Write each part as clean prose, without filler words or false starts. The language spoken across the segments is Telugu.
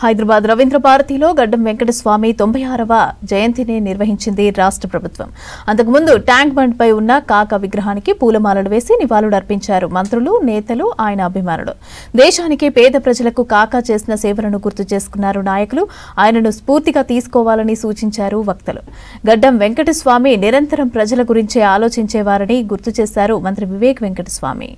హైదరాబాద్ రవీంద్ర భారతిలో గడ్డం వెంకటస్వామి 96వ జయంతిని నిర్వహించింది రాష్ట్ర ప్రభుత్వం. అంతకుముందు ట్యాంక్ బండ్ పై ఉన్న కాకా విగ్రహానికి పూలమాలలు వేసి నివాళులర్పించారు మంత్రులు, నేతలు, ఆయన అభిమానులు. దేశానికి పేద ప్రజలకు కాకా చేసిన సేవలను గుర్తు చేసుకున్నారు నాయకులు. ఆయనను స్ఫూర్తిగా తీసుకోవాలని సూచించారు వక్తలు. గడ్డం వెంకటస్వామి నిరంతరం ప్రజల గురించే ఆలోచించేవారని గుర్తు చేశారు మంత్రి వివేక్ వెంకటస్వామి.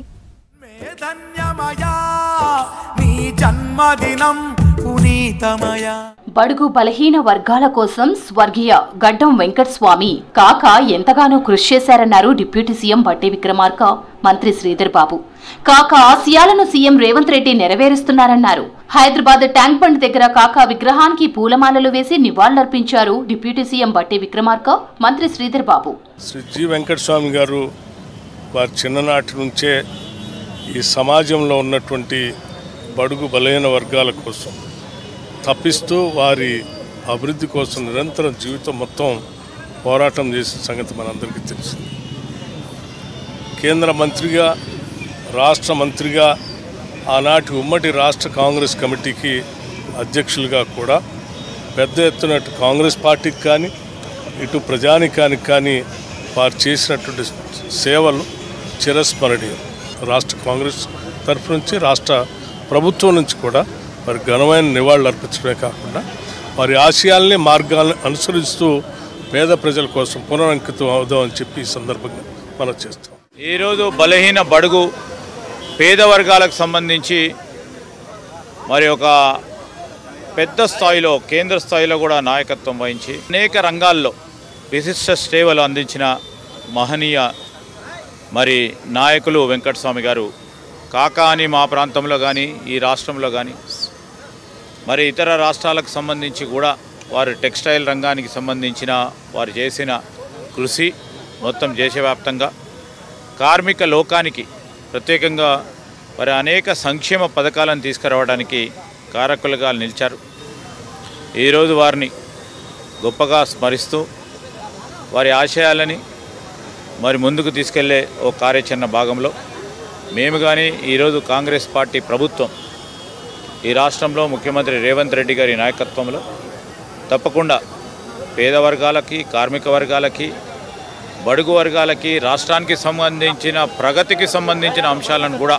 బడుగు బలహీన వర్గాల కోసం స్వర్గీయ గడ్డం వెంకటస్వామి కాకా ఎంతగానో కృషి చేశారన్నారు డిప్యూటీ సీఎం బట్టి విక్రమార్క, మంత్రి శ్రీధర్ బాబు. కాకా ఆశయాలను సీఎం రేవంత్ రెడ్డి నెరవేరుస్తున్నారన్నారు. హైదరాబాద్ ట్యాంక్ బండ్ దగ్గర కాకా విగ్రహానికి పూలమాలలు వేసి నివాళులర్పించారు డిప్యూటీ సీఎం బట్టి విక్రమార్క, మంత్రి శ్రీధర్ బాబు. శ్రీ జి వెంకటస్వామి గారు వారి చిన్ననాటి నుంచే ఈ సమాజంలో ఉన్నటువంటి బడుగు బలహీన వర్గాల కోసం తప్పిస్తూ వారి అభివృద్ధి కోసం నిరంతరం జీవితం మొత్తం పోరాటం చేసిన సంగతి మనందరికీ తెలిసింది. కేంద్ర మంత్రిగా, రాష్ట్ర మంత్రిగా, ఆనాటి ఉమ్మడి రాష్ట్ర కాంగ్రెస్ కమిటీకి అధ్యక్షులుగా కూడా పెద్ద ఎత్తున అటు కాంగ్రెస్ పార్టీకి కానీ ఇటు ప్రజానికానికి కానీ వారు చేసినటువంటి సేవలు చిరస్మరణీయం. రాష్ట్ర కాంగ్రెస్ తరఫు నుంచి, రాష్ట్ర ప్రభుత్వం నుంచి కూడా వారి ఘనమైన నివాళులు అర్పించడమే కాకుండా వారి ఆశయాల్ని, మార్గాలను అనుసరిస్తూ పేద ప్రజల కోసం పునరంకితం అవుదామని చెప్పి ఈ సందర్భంగా మనం చేస్తాం. ఈరోజు బలహీన బడుగు పేద వర్గాలకు సంబంధించి మరి ఒక పెద్ద స్థాయిలో, కేంద్ర స్థాయిలో కూడా నాయకత్వం వహించి అనేక రంగాల్లో విశిష్ట సేవలు అందించిన మహనీయ మరి నాయకులు వెంకటస్వామి గారు. కాకా అని మా ప్రాంతంలో కానీ, ఈ రాష్ట్రంలో కానీ, మరి ఇతర రాష్ట్రాలకు సంబంధించి కూడా వారు టెక్స్టైల్ రంగానికి సంబంధించిన వారు చేసిన కృషి మొత్తం దేశవ్యాప్తంగా కార్మిక లోకానికి ప్రత్యేకంగా మరి అనేక సంక్షేమ పథకాలను తీసుకురావడానికి కారకులుగా నిలిచారు. ఈరోజు వారిని గొప్పగా స్మరిస్తూ వారి ఆశయాలని మరి ముందుకు తీసుకెళ్లే ఓ కార్యాచరణ భాగంలో మేము కానీ ఈరోజు కాంగ్రెస్ పార్టీ ప్రభుత్వం ఈ రాష్ట్రంలో ముఖ్యమంత్రి రేవంత్ రెడ్డి గారి నాయకత్వంలో తప్పకుండా పేద వర్గాలకి, కార్మిక వర్గాలకి, బడుగు వర్గాలకి, రాష్ట్రానికి సంబంధించిన ప్రగతికి సంబంధించిన అంశాలను కూడా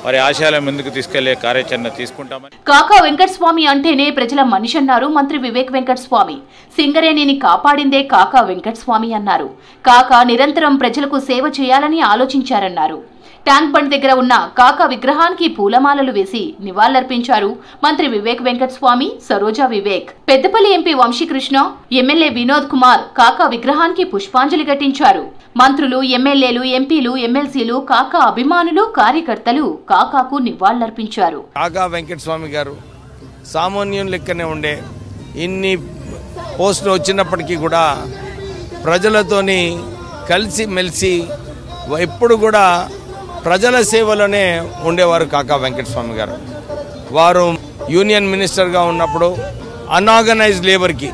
వారి ఆశయాలను ముందుకు తీసుకెళ్లే కార్యాచరణ తీసుకుంటామని. కాకా వెంకటస్వామి అంటేనే ప్రజల మనిషి అన్నారు మంత్రి వివేక్ వెంకటస్వామి. సింగరేణిని కాపాడిందే కాకా వెంకటస్వామి అన్నారు. కాకా నిరంతరం ప్రజలకు సేవ చేయాలని ఆలోచించారన్నారు. ట్యాంక్ బండ్ దగ్గర ఉన్న కాకా విగ్రహానికి పూలమాలలు వేసి నివాళులర్పించారు మంత్రి వివేక్ వెంకటస్వామి, సరోజా వివేక్. పెద్దపల్లి ఎంపీ వంశీకృష్ణ, ఎమ్మెల్యే వినోద్ కుమార్ కాకా విగ్రహానికి పుష్పాంజలి ఘటించారు. మంత్రులు, ఎమ్మెల్యేలు, ఎంపీలు, ఎమ్మెల్సీలు, కాకా అభిమానులు, కార్యకర్తలు కాకాకు నివాళులర్పించారు. కాకా వెంకటస్వామి గారు సామాన్యం లెక్కనే ఉండే, ఇన్ని పోస్టులు వచ్చినప్పటికీ కూడా ప్రజలతోని కలిసి మెలిసి ఎప్పుడు కూడా ప్రజల సేవలోనే ఉండేవారు కాకా వెంకటస్వామి గారు. వారు యూనియన్ మినిస్టర్గా ఉన్నప్పుడు అన్ఆర్గనైజ్డ్ లేబర్కి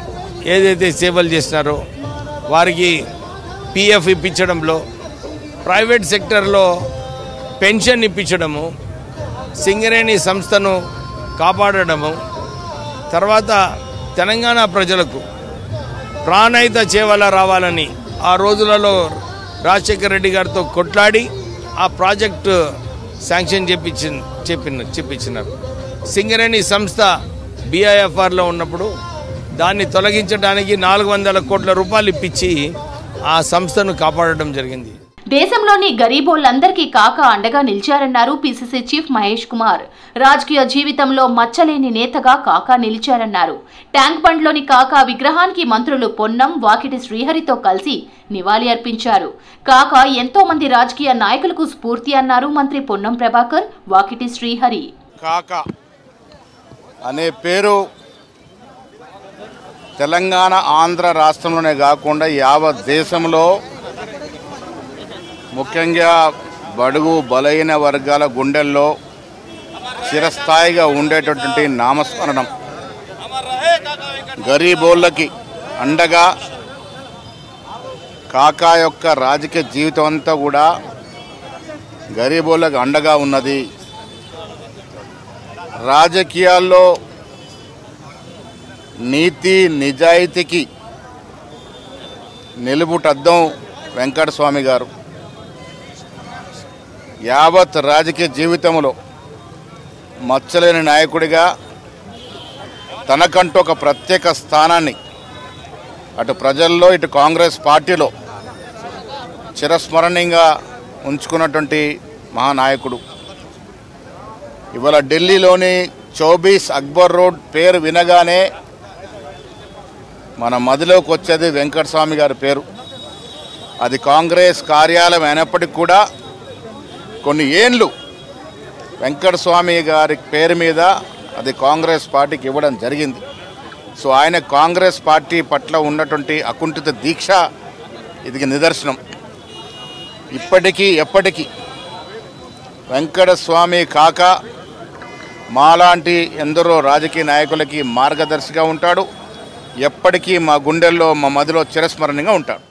ఏదైతే సేవలు చేసినారో వారికి పిఎఫ్ ఇప్పించడంలో, ప్రైవేట్ సెక్టర్లో పెన్షన్ ఇప్పించడము, సింగరేణి సంస్థను కాపాడడము, తర్వాత తెలంగాణ ప్రజలకు ప్రాణహిత చేవల రావాలని ఆ రోజులలో రాజశేఖర రెడ్డి గారితో కొట్లాడి ఆ ప్రాజెక్టు శాంక్షన్ చెప్పించినారు. సింగరేణి సంస్థ బిఐఎఫ్ఆర్లో ఉన్నప్పుడు దాన్ని తొలగించడానికి 400 కోట్ల రూపాయలు ఇప్పించి ఆ సంస్థను కాపాడడం జరిగింది. దేశంలోని గరీబోళ్లందరికీ కాకా అండగా నిలిచారన్నారు పీసీసీ చీఫ్ మహేష్ కుమార్. రాజకీయ జీవితంలో మచ్చలేని నేతగా కాకా నిలిచారన్నారు. ట్యాంక్ బండ్లోని కాకా విగ్రహానికి మంత్రులు పొన్నం, వాకిటి శ్రీహరితో కలిసి నివాళి అర్పించారు. కాకా ఎంతో మంది రాజకీయ నాయకులకు స్ఫూర్తి అన్నారు మంత్రి పొన్నం ప్రభాకర్, వాకిటి శ్రీహరి. కాకా అనే పేరు తెలంగాణ, ఆంధ్ర రాష్ట్రంలోనే కాకుండా యావత్ దేశంలో ముఖ్యంగా బడుగు బలహీన వర్గాల గుండెల్లో చిరస్థాయిగా ఉండేటటువంటి నామస్మరణం. గరీబోళ్ళకి అండగా కాకా యొక్క రాజకీయ జీవితం అంతా కూడా గరీబోళ్ళకి అండగా ఉన్నది. రాజకీయాల్లో నీతి నిజాయితీకి నిలుపుటద్దం వెంకటస్వామి గారు. యావత్ రాజకీయ జీవితంలో మచ్చలేని నాయకుడిగా తనకంటూ ఒక ప్రత్యేక స్థానాన్ని అటు ప్రజల్లో ఇటు కాంగ్రెస్ పార్టీలో చిరస్మరణీయంగా ఉంచుకున్నటువంటి మహానాయకుడు. ఇవాళ ఢిల్లీలోని 24 అక్బర్ రోడ్ పేరు వినగానే మన మదిలోకి వచ్చేది వెంకటస్వామి గారి పేరు. అది కాంగ్రెస్ కార్యాలయం అయినప్పటికీ కూడా కొన్ని ఏండ్లు వెంకటస్వామి గారి పేరు మీద అది కాంగ్రెస్ పార్టీకి ఇవ్వడం జరిగింది. సో ఆయన కాంగ్రెస్ పార్టీ పట్ల ఉన్నటువంటి అకుంఠిత దీక్ష ఇది నిదర్శనం. ఇప్పటికీ ఎప్పటికీ వెంకటస్వామి కాక మాలాంటి ఎందరో రాజకీయ నాయకులకి మార్గదర్శిగా ఉంటాడు. ఎప్పటికీ మా గుండెల్లో మా మదిలో చిరస్మరణీయంగా ఉంటాడు.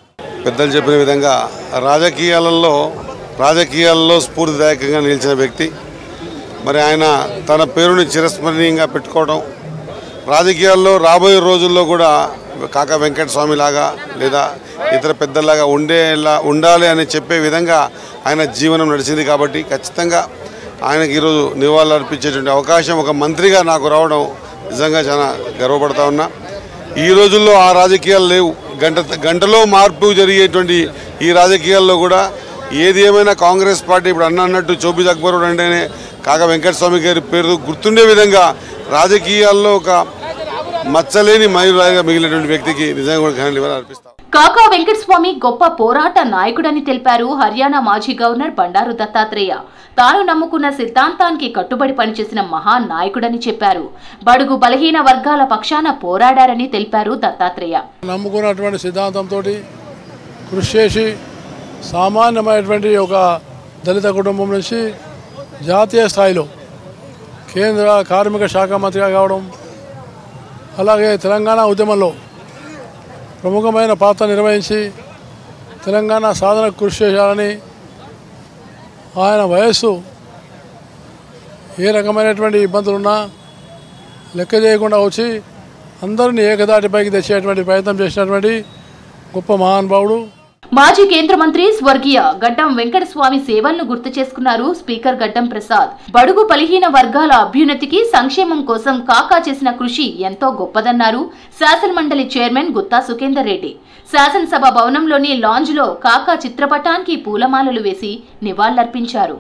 పెద్దలు చెప్పిన విధంగా రాజకీయాల్లో స్ఫూర్తిదాయకంగా నిలిచిన వ్యక్తి. మరి ఆయన తన పేరుని చిరస్మరణీయంగా పెట్టుకోవడం, రాజకీయాల్లో రాబోయే రోజుల్లో కూడా కాకా వెంకటస్వామి లాగా లేదా ఇతర పెద్దలాగా ఉండాలి అని చెప్పే విధంగా ఆయన జీవనం నడిచింది. కాబట్టి ఖచ్చితంగా ఆయనకి ఈరోజు నివాళులు అర్పించేటువంటి అవకాశం ఒక మంత్రిగా నాకు రావడం నిజంగా చాలా గర్వపడతా ఉన్నా. ఈ రోజుల్లో ఆ రాజకీయాలు లేవు. గంటలో మార్పు జరిగేటువంటి ఈ రాజకీయాల్లో కూడా ఏది ఏమైనా కాంగ్రెస్ పార్టీ ఇప్పుడు అన్నట్టు 24 అక్బర్ రోడ్ అంటేనే కాకా వెంకటస్వామి గారి పేరు గుర్తుండే విధంగా రాజకీయాల్లో ఒక మచ్చలేని మైలురాయిగా మిగిలినటువంటి వ్యక్తికి నిజంగా కూడా ఘన నివాళులు అర్పిస్తాం. కాకా వెంకటస్వామి గొప్ప పోరాట నాయకుడని తెలిపారు హర్యానా మాజీ గవర్నర్ బండారు దత్తాత్రేయ. తాను నమ్ముకున్న సిద్ధాంతానికి కట్టుబడి పనిచేసిన మహానాయకుడని చెప్పారు. బడుగు బలహీన వర్గాల పక్షాన పోరాడారని తెలిపారు దత్తాత్రేయ. నమ్ముకున్నటువంటి సిద్ధాంతంతో కృషి చేసి సామాన్యమైనటువంటి ఒక దళిత కుటుంబం నుంచి జాతీయ స్థాయిలో కేంద్ర కార్మిక శాఖ మంత్రిగా కావడం, అలాగే తెలంగాణ ఉద్యమంలో ప్రముఖమైన పాత్ర నిర్వహించి తెలంగాణ సాధనకు కృషి చేయాలని ఆయన వయస్సు ఏ రకమైనటువంటి ఇబ్బందులున్నా లెక్క చేయకుండా వచ్చి అందరినీ ఏకదాటిపైకి తెచ్చేటువంటి ప్రయత్నం చేసినటువంటి గొప్ప మహానుభావుడు. మాజీ కేంద్ర మంత్రి స్వర్గీయ గడ్డం వెంకటస్వామి సేవలను గుర్తు చేసుకున్నారు స్పీకర్ గడ్డం ప్రసాద్. బడుగు బలహీన వర్గాల అభ్యున్నతికి సంక్షేమం కోసం కాకా చేసిన కృషి ఎంతో గొప్పదన్నారు శాసనమండలి చైర్మన్ గుత్తా సుఖేందర్ రెడ్డి. శాసనసభ భవనంలోని లాంజ్ లో కాకా చిత్రపటానికి పూలమాలలు వేసి నివాళులర్పించారు.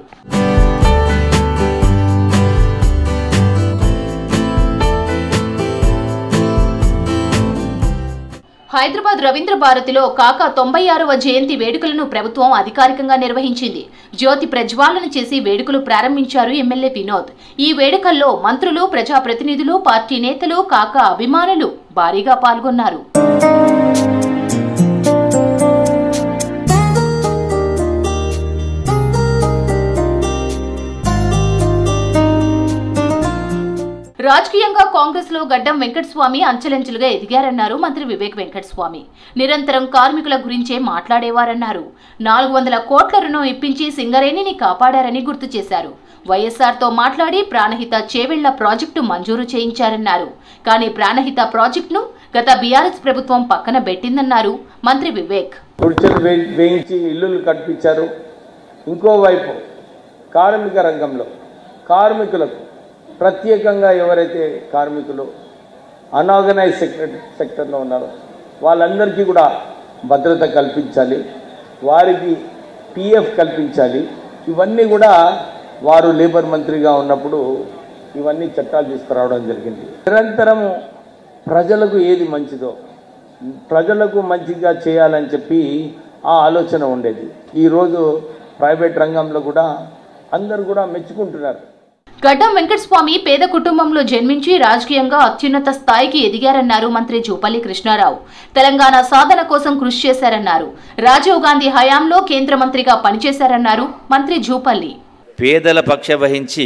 హైదరాబాద్ రవీంద్ర భారతిలో కాకా 96వ జయంతి వేడుకలను ప్రభుత్వం అధికారికంగా నిర్వహించింది. జ్యోతి ప్రజ్వాలన చేసి వేడుకలు ప్రారంభించారు ఎమ్మెల్యే వినోద్. ఈ వేడుకల్లో మంత్రులు, ప్రజాప్రతినిధులు, పార్టీ నేతలు, కాకా అభిమానులు భారీగా పాల్గొన్నారు. రాజకీయంగా కాంగ్రెస్ లో గడ్డం వెంకటస్వామి అంచెలంచెలుగా ఎదిగారన్నారు మంత్రి వివేక్ వెంకటస్వామి. నిరంతరం కార్మికుల గురించే మాట్లాడేవారన్నారు. 400 కోట్ల రుణం ఇప్పించి సింగరేణిని కాపాడారని గుర్తు చేశారు. వైఎస్ఆర్ తో మాట్లాడి ప్రాణహిత చేవెళ్ల ప్రాజెక్టు మంజూరు చేయించారన్నారు. కానీ ప్రాణహిత ప్రాజెక్టును గత బీఆర్ఎస్ ప్రభుత్వం పక్కన పెట్టిందన్నారు మంత్రి వివేక్. వేయించి ఇల్లులు కట్టించారు. ఇంకోవైపు కార్మిక రంగంలో కార్మికులకు ప్రత్యేకంగా ఎవరైతే కార్మికులు అన్ఆర్గనైజ్ సెక్టర్లో ఉన్నారో వాళ్ళందరికీ కూడా భద్రత కల్పించాలి, వారికి పిఎఫ్ కల్పించాలి. ఇవన్నీ కూడా వారు లేబర్ మంత్రిగా ఉన్నప్పుడు ఇవన్నీ చట్టాలు తీసుకురావడం జరిగింది. నిరంతరము ప్రజలకు ఏది మంచిదో ప్రజలకు మంచిగా చేయాలని చెప్పి ఆ ఆలోచన ఉండేది. ఈరోజు ప్రైవేట్ రంగంలో కూడా అందరూ కూడా మెచ్చుకుంటున్నారు. గడ్డం వెంకటస్వామి పేద కుటుంబంలో జన్మించి రాజకీయంగా అత్యున్నత స్థాయికి ఎదిగారన్నారు మంత్రి జూపల్లి కృష్ణారావు. తెలంగాణ సాధన కోసం కృషి చేశారన్నారు. రాజీవ్ గాంధీ హయాంలో కేంద్ర మంత్రిగా పనిచేశారన్నారు మంత్రి జూపల్లి. పేదల పక్ష వహించి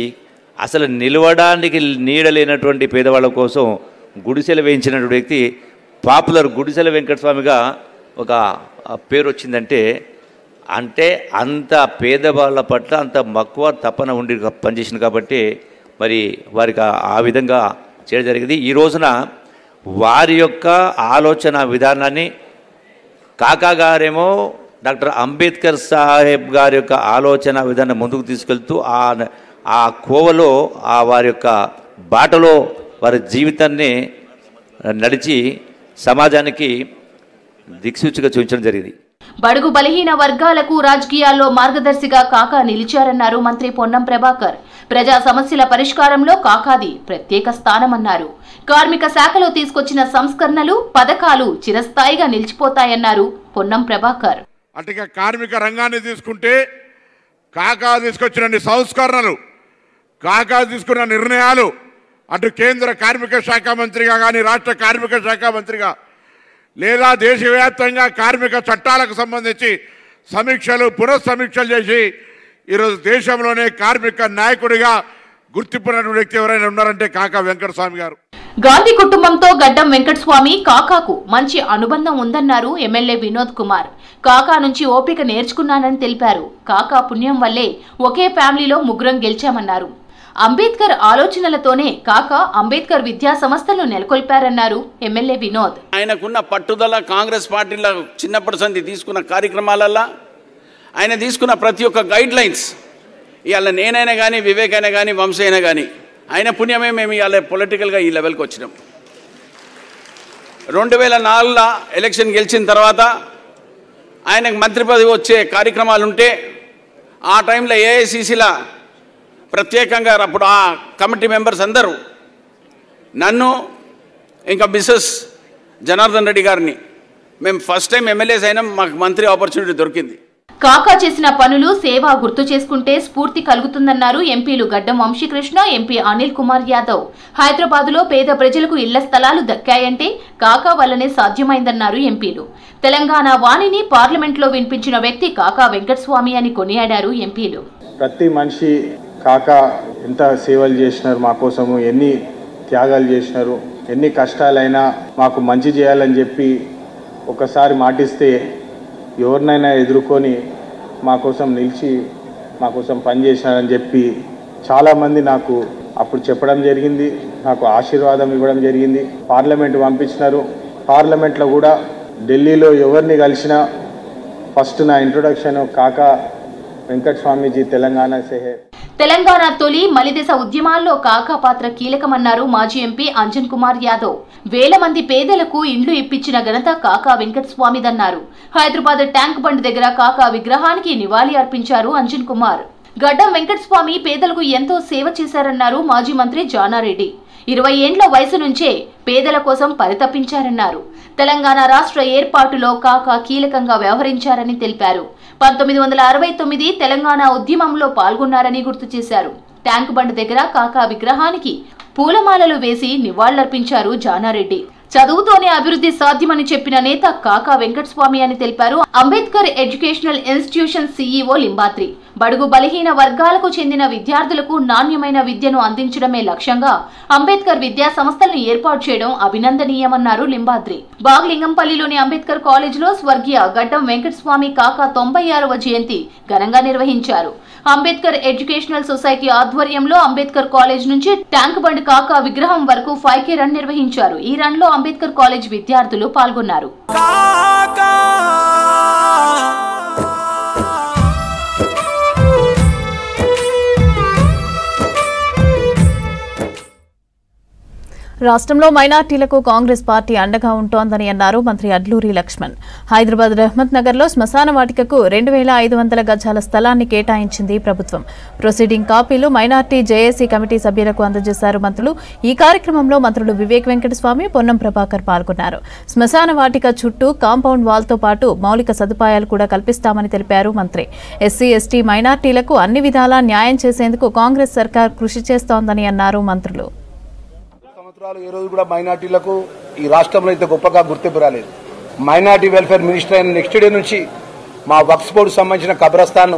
అసలు నిలవడానికి నీడలేనటువంటి పేదవాళ్ళ కోసం గుడిసెలు వేయించినటువంటి వ్యక్తి పాపులర్ గుడిసెల వెంకటస్వామిగా ఒక పేరు వచ్చిందంటే అంటే అంత పేదవాళ్ళ పట్ల అంత మక్కువ తపన ఉండి పనిచేసింది కాబట్టి మరి వారికి ఆ విధంగా చేయడం జరిగింది. ఈ రోజున వారి యొక్క ఆలోచన విధానాన్ని కాకా గారేమో డాక్టర్ అంబేద్కర్ సాహెబ్ గారి యొక్క ఆలోచన విధానం ముందుకు తీసుకెళ్తూ ఆ కోవలో వారి యొక్క బాటలో వారి జీవితాన్ని నడిచి సమాజానికి దిక్సూచిగా చూపించడం జరిగింది. బడుగు బలహీన వర్గాలకు రాజకీయాల్లో మార్గదర్శిగా కాకా నిలిచారన్నారు మంత్రి పొన్నం ప్రభాకర్. ప్రజా సమస్యల పరిష్కారంలో కాకాది ప్రత్యేక స్థానమన్నారు. కార్మిక శాఖలో తీసుకొచ్చిన సంస్కరణలు, పథకాలు చిరస్థాయిగా నిలిచిపోతాయన్నారు పొన్నం ప్రభాకర్. అంటే కార్మిక రంగాన్ని తీసుకుంటే కాకా తీసుకొచ్చిన సంస్కరణలు, కాకా తీసుకున్న నిర్ణయాలు అటు కేంద్ర కార్మిక శాఖ మంత్రిగా కానీ రాష్ట్ర కార్మిక శాఖ మంత్రిగా లేదా దేశవ్యాప్తంగా కార్మిక చట్టాలకు సంబంధించి సమీక్షలు పునఃసమీక్షలు చేసి ఈరోజు దేశంలోనే కార్మిక నాయకుడిగా గుర్తింపున్న వ్యక్తి ఎవరైనా ఉన్నారంటే కాకా వెంకటస్వామి గారు. గాంధీ కుటుంబంతో గడ్డం వెంకటస్వామి కాకాకు మంచి అనుబంధం ఉందన్నారు ఎమ్మెల్యే వినోద్ కుమార్. కాకా నుంచి ఓపిక నేర్చుకున్నానని తెలిపారు. కాకా పుణ్యం వల్లే ఒకే ఫ్యామిలీలో ముగ్గురం గెలిచామన్నారు. అంబేద్కర్ ఆలోచనలతోనే కాకా అంబేద్కర్ విద్యా సంస్థలను నెలకొల్పారన్నారు ఎమ్మెల్యే వినోద్. ఆయనకున్న పట్టుదల, కాంగ్రెస్ పార్టీలో చిన్నప్పటి సంది తీసుకున్న కార్యక్రమాలల్లో ఆయన తీసుకున్న ప్రతి ఒక్క గైడ్ లైన్స్ ఇవాళ నేనైనా కానీ, వివేక్ అయినా కానీ, వంశీ అయినా కానీ ఆయన పుణ్యమే మేము ఇవాళ పొలిటికల్గా ఈ లెవెల్కి వచ్చినాం. 2004లో ఎలక్షన్ గెలిచిన తర్వాత ఆయనకు మంత్రి పదవి వచ్చే కార్యక్రమాలు ఉంటే ఆ టైంలో ఏఐసిసిలో ప్రత్యేకంగా అప్పుడు ఆ కమిటీ మెంబర్స్ అందరూ నన్ను ఇంకా మిస్సెస్ జనార్దన్ రెడ్డి గారిని మేము ఫస్ట్ టైం ఎమ్మెల్యేస్ అయినా మాకు మంత్రి ఆపర్చునిటీ దొరికింది. కాకా చేసిన పనులు, సేవ గుర్తు చేసుకుంటే స్ఫూర్తి కలుగుతుందన్నారు ఎంపీలు గడ్డం వంశీకృష్ణ, ఎంపీ అనిల్ కుమార్ యాదవ్. హైదరాబాద్లో పేద ప్రజలకు ఇళ్ల స్థలాలు దక్కాయంటే కాకా వల్లనే సాధ్యమైందన్నారు ఎంపీలు. తెలంగాణ వాణిని పార్లమెంట్లో వినిపించిన వ్యక్తి కాకా వెంకటస్వామి అని కొనియాడారు ఎంపీలు. ప్రతి మనిషి కాకా ఎంత సేవలు చేసినారు, మా కోసము ఎన్ని త్యాగాలు చేసినారు, ఎన్ని కష్టాలైనా మాకు మంచి చేయాలని చెప్పి ఒకసారి మాటిస్తే ఎవరినైనా ఎదుర్కొని మా కోసం నిలిచి మా కోసం పనిచేసినారని చెప్పి చాలామంది నాకు అప్పుడు చెప్పడం జరిగింది. నాకు ఆశీర్వాదం ఇవ్వడం జరిగింది. పార్లమెంట్ పంపించినారు. పార్లమెంట్లో కూడా ఢిల్లీలో ఎవరిని కలిసినా ఫస్ట్ నా ఇంట్రొడక్షన్ కాకా వెంకటస్వామిజీ తెలంగాణ సేహే. తెలంగాణ తొలి మలిదశ ఉద్యమాల్లో కాకా పాత్ర కీలకమన్నారు మాజీ ఎంపీ అంజన్ కుమార్ యాదవ్. వేల మంది పేదలకు ఇండ్లు ఇప్పించిన ఘనత కాకా వెంకటస్వామిదన్నారు. హైదరాబాద్ ట్యాంక్ బండ్ దగ్గర కాకా విగ్రహానికి నివాళి అర్పించారు అంజన్ కుమార్. గడ్డం వెంకటస్వామి పేదలకు ఎంతో సేవ చేశారన్నారు మాజీ మంత్రి జానారెడ్డి. 20 ఏండ్ల వయసు నుంచే పేదల కోసం పరితపించారన్నారు. తెలంగాణ రాష్ట్ర ఏర్పాటులో కాకా కీలకంగా వ్యవహరించారని తెలిపారు. 1969 తెలంగాణ ఉద్యమంలో పాల్గొన్నారని గుర్తు చేశారు. ట్యాంక్ బండ్ దగ్గర కాకా విగ్రహానికి పూలమాలలు వేసి నివాళులర్పించారు జానారెడ్డి. చదువుతోనే అభివృద్ధి సాధ్యమని చెప్పిన నేత కాకా వెంకటస్వామి అని తెలిపారు Ambedkar educational institution CEO Limbadri. బడుగు బలహీన వర్గాలకు చెందిన విద్యార్థులకు నాణ్యమైన విద్యను అందించడమే లక్ష్యంగా అంబేద్కర్ విద్యా సంస్థలను ఏర్పాటు చేయడం అభినందనీయమన్నారు లింబాద్రి. బాగ్లింగంపల్లిలోని అంబేద్కర్ కాలేజీలో స్వర్గీయ గడ్డం వెంకటస్వామి కాకా 96వ జయంతి ఘనంగా నిర్వహించారు. అంబేద్కర్ ఎడ్యుకేషనల్ సొసైటీ ఆధ్వర్యంలో అంబేద్కర్ కాలేజ్ నుంచి ట్యాంక్ బండ్ కాకా విగ్రహం వరకు 5K రన్ నిర్వహించారు. ఈ రన్ లో అంబేద్కర్ కాలేజ్ విద్యార్థులు పాల్గొన్నారు. రాష్ట్రంలో మైనార్టీలకు కాంగ్రెస్ పార్టీ అండగా ఉంటోందని అన్నారు మంత్రి అడ్లూరి లక్ష్మణ్. హైదరాబాద్ రహమత్ నగర్లో శ్మశాన వాటికకు 2500 గజాల స్థలాన్ని కేటాయించింది ప్రభుత్వం. ప్రొసీడింగ్ కాపీలు మైనార్టీ జేఏసీ కమిటీ సభ్యులకు అందజేశారు మంత్రులు. ఈ కార్యక్రమంలో మంత్రులు వివేక్ వెంకటస్వామి, పొన్నం ప్రభాకర్ పాల్గొన్నారు. శ్మశాన వాటిక చుట్టూ కాంపౌండ్ వాల్తో పాటు మౌలిక సదుపాయాలు కూడా కల్పిస్తామని తెలిపారు మంత్రి. ఎస్సీ, ఎస్టీ, మైనార్టీలకు అన్ని విధాలా న్యాయం చేసేందుకు కాంగ్రెస్ సర్కార్ కృషి చేస్తోందని అన్నారు మంత్రులు. ఈ రోజు కూడా మైనార్టీలకు ఈ రాష్ట్రంలో ఇంత గొప్పగా గుర్తింపు రాలేదు. మైనార్టీ వెల్ఫేర్ మినిస్టర్ అయిన నెక్స్ట్ డే నుంచి మా వక్ఫ్ బోర్డుకు సంబంధించిన కబ్రస్థాన్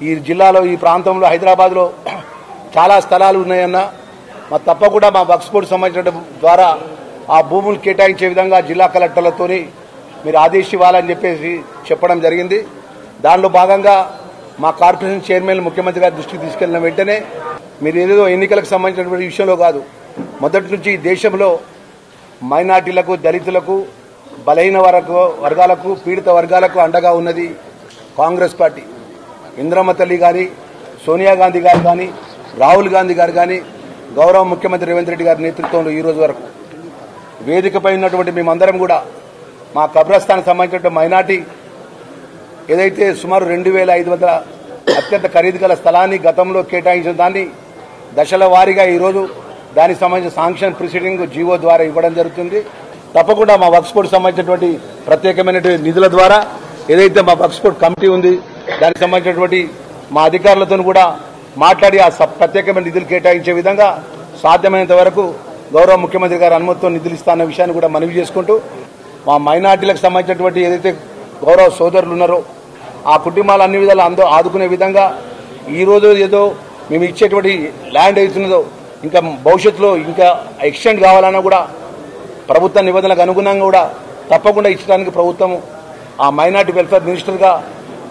ఈ జిల్లాలో, ఈ ప్రాంతంలో, హైదరాబాద్లో చాలా స్థలాలు ఉన్నాయన్న మా తప్పకుండా మా వక్ఫ్ బోర్డుకు సంబంధించిన ద్వారా ఆ భూములు కేటాయించే విధంగా జిల్లా కలెక్టర్లతోని మీరు ఆదేశం ఇవ్వాలని చెప్పేసి చెప్పడం జరిగింది. దానిలో భాగంగా మా కార్పొరేషన్ చైర్మన్ ముఖ్యమంత్రి గారి దృష్టికి తీసుకెళ్లిన వెంటనే మీరు ఏదో ఎన్నికలకు సంబంధించినటువంటి విషయంలో కాదు, మొదటి నుంచి దేశంలో మైనార్టీలకు, దళితులకు, బలహీన వర్గాలకు, పీడిత వర్గాలకు అండగా ఉన్నది కాంగ్రెస్ పార్టీ. ఇందిరమ్మ తల్లి కానీ, సోనియా గాంధీ గారు కానీ, రాహుల్ గాంధీ గారు కానీ, గౌరవ ముఖ్యమంత్రి రేవంత్ రెడ్డి గారి నేతృత్వంలో ఈ రోజు వరకు వేదికపై ఉన్నటువంటి మేమందరం కూడా మా కబ్రస్థానికి సంబంధించిన మైనార్టీ ఏదైతే సుమారు 2500 అత్యంత ఖరీదు గల స్థలాన్ని గతంలో కేటాయించిన దాన్ని దశల వారీగా ఈరోజు దానికి సంబంధించిన శాంక్షన్ ప్రొసీడింగ్ జీవో ద్వారా ఇవ్వడం జరుగుతుంది. తప్పకుండా మా వక్ఫ్ బోర్డు సంబంధించినటువంటి ప్రత్యేకమైనటువంటి నిధుల ద్వారా ఏదైతే మా వక్ఫ్ బోర్డు కమిటీ ఉంది దానికి సంబంధించినటువంటి మా అధికారులతో కూడా మాట్లాడి ఆ ప్రత్యేకమైన నిధులు కేటాయించే విధంగా సాధ్యమైనంత వరకు గౌరవ ముఖ్యమంత్రి గారి అనుమతితో నిధులు ఇస్తాన్న విషయాన్ని కూడా మనవి చేసుకుంటూ మా మైనార్టీలకు సంబంధించినటువంటి ఏదైతే గౌరవ సోదరులు ఉన్నారో ఆ కుటుంబాలు అన్ని విధాలు ఆదుకునే విధంగా ఈరోజు ఏదో మేము ఇచ్చేటువంటి ల్యాండ్ అవుతున్నదో ఇంకా భవిష్యత్తులో ఇంకా ఎక్స్టెండ్ కావాలన్నా కూడా ప్రభుత్వ నిబంధనలకు అనుగుణంగా కూడా తప్పకుండా ఇచ్చడానికి ప్రభుత్వం ఆ మైనార్టీ వెల్ఫేర్ మినిస్టర్గా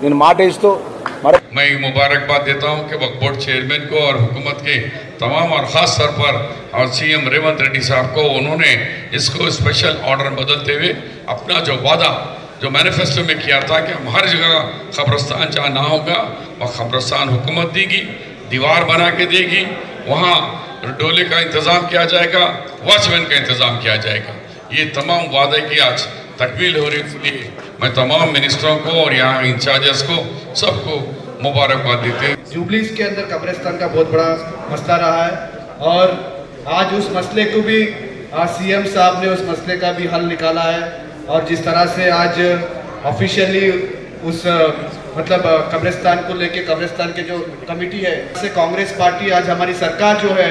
నేను మాట ఇస్తూ मैं मुबारकबाद देता हूं कि वक्फ बोर्ड चेयरमैन को और हुकूमत के तमाम और ख़ास तौर पर और सीएम रेवंत रेड्डी साहब को उन्होंने इसको स्पेशल ऑर्डर बदलते हुए अपना जो वादा जो मैनिफेस्टो में किया था कि हम हर जगह कब्रस्तान जहाँ ना होगा वह कब्रस्तान हुकूमत देगी, दीवार बना के देगी, वहाँ डोले का इंतज़ाम किया जाएगा, वॉचमैन का इंतज़ाम किया जाएगा। ये तमाम वादे की आज तकमील हो रही, इसलिए मैं तमाम मिनिस्टरों को और यहाँ इंचार्जेस को सबको मुबारकबाद देते हैं। जुबलीस के अंदर कब्रिस्तान का बहुत बड़ा मसला रहा है और आज उस मसले को भी सीएम साहब ने उस मसले का भी हल निकाला है और जिस तरह से आज ऑफिशियली उस मतलब कब्रिस्तान को लेके कब्रिस्तान के जो कमेटी है से कांग्रेस पार्टी आज हमारी सरकार जो है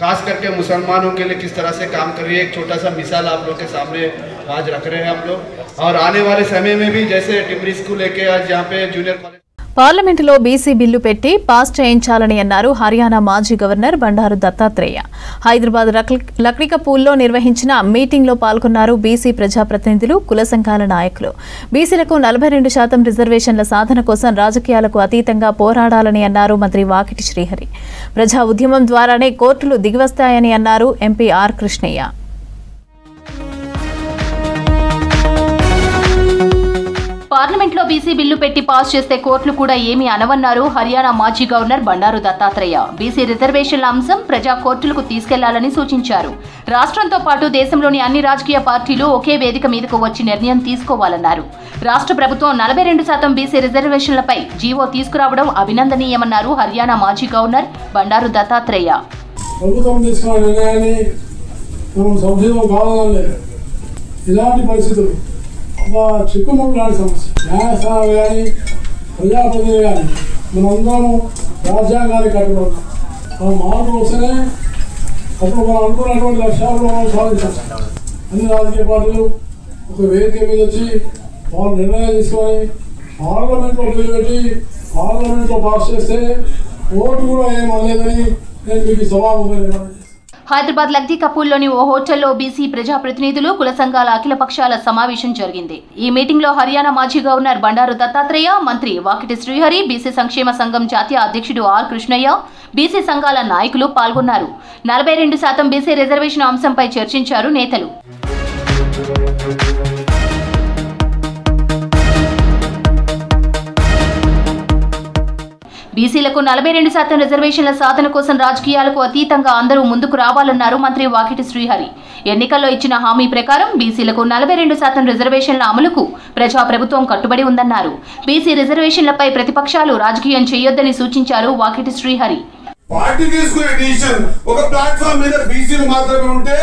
खास करके मुसलमानों के लिए किस तरह से काम कर रही है एक छोटा सा मिसाल आप लोग के सामने आज रख रहे हैं हम लोग। और आने वाले समय में भी जैसे टिमरी स्कूल लेके आज यहाँ पे जूनियर कॉलेज పార్లమెంటులో బీసీ బిల్లు పెట్టి పాస్ చేయించాలని అన్నారు హర్యానా మాజీ గవర్నర్ బండారు దత్తాత్రేయ. హైదరాబాద్ లక్డికపూల్లో నిర్వహించిన మీటింగ్లో పాల్గొన్నారు బీసీ ప్రజాప్రతినిధులు, కుల సంఘాల నాయకులు. బీసీలకు 42% రిజర్వేషన్ల సాధన కోసం రాజకీయాలకు అతీతంగా పోరాడాలని అన్నారు మంత్రి వాకిటి శ్రీహరి. ప్రజా ఉద్యమం ద్వారానే కోర్టులు దిగివస్తాయని అన్నారు ఎంపీ ఆర్ కృష్ణయ్య. పార్లమెంట్లో బీసీ బిల్లు పెట్టి పాస్ చేస్తే కోర్టులు కూడా ఏమీ అనవన్నారు హర్యానా మాజీ గవర్నర్ బండారు దత్తాత్రేయ. బీసీ రిజర్వేషన్ల అంశం ప్రజా కోర్టులకు తీసుకెళ్లాలని సూచించారు. రాష్ట్రంతో పాటు దేశంలోని అన్ని రాజకీయ పార్టీలు ఒకే వేదిక మీదకు వచ్చి నిర్ణయం తీసుకోవాలన్నారు. రాష్ట్ర ప్రభుత్వం 42% బీసీ రిజర్వేషన్లపై జీవో తీసుకురావడం అభినందనీయమన్నారు హర్యానా మాజీ గవర్నర్ బండారు దత్తాత్రేయ. చిక్కుముళ్ళు లాంటి సమస్య న్యాయస్థానాలు కానీ ప్రజాప్రతినిధులు కానీ మనందరం రాజ్యాంగాన్ని కట్టుబడుతున్నాం. మనం మార్పు వస్తేనే అప్పుడు మనం అనుకున్నటువంటి లక్ష్యాలను మనం సాధించాలి. అన్ని రాజకీయ పార్టీలు ఒక వేదిక మీద వచ్చి వాళ్ళు నిర్ణయం తీసుకొని పార్లమెంట్లో బిల్లు పెట్టి పార్లమెంట్లో పాస్ చేస్తే ఓటు కూడా ఏమనలేదని నేను మీకు సభాముఖంగా హైదరాబాద్ లక్డికపూల్లోని ఓ హోటల్లో బీసీ ప్రజాప్రతినిధులు, కుల సంఘాల అఖిల పక్షాల సమావేశం జరిగింది. ఈ మీటింగ్ లో హర్యానా మాజీ గవర్నర్ బండారు దత్తాత్రేయ, మంత్రి వాకిటి శ్రీహరి, బీసీ సంక్షేమ సంఘం జాతీయ అధ్యక్షుడు ఆర్ కృష్ణయ్య, బీసీ సంఘాల నాయకులు పాల్గొన్నారు. 42% బీసీ రిజర్వేషన్ అంశంపై చర్చించారు నేతలు. బీసీలకు 42% రిజర్వేషన్ల సాధన కోసం రాజకీయాలకు అతీతంగా అందరూ ముందుకు రావాలన్నారు మంత్రి వాకిటి శ్రీహరి. ఎన్నికల్లో ఇచ్చిన హామీ ప్రకారం బీసీలకు 42% రిజర్వేషన్ల అమలుకు ప్రజా ప్రభుత్వం కట్టుబడి ఉందన్నారు. బీసీ రిజర్వేషన్లపై ప్రతిపక్షాలు రాజకీయం చేయొద్దని సూచించారు వాకిటి శ్రీహరి. పార్టీ తీసుకునే డిసిషన్ ఒక ప్లాట్ఫామ్ మీద బీసీలు మాత్రమే ఉంటే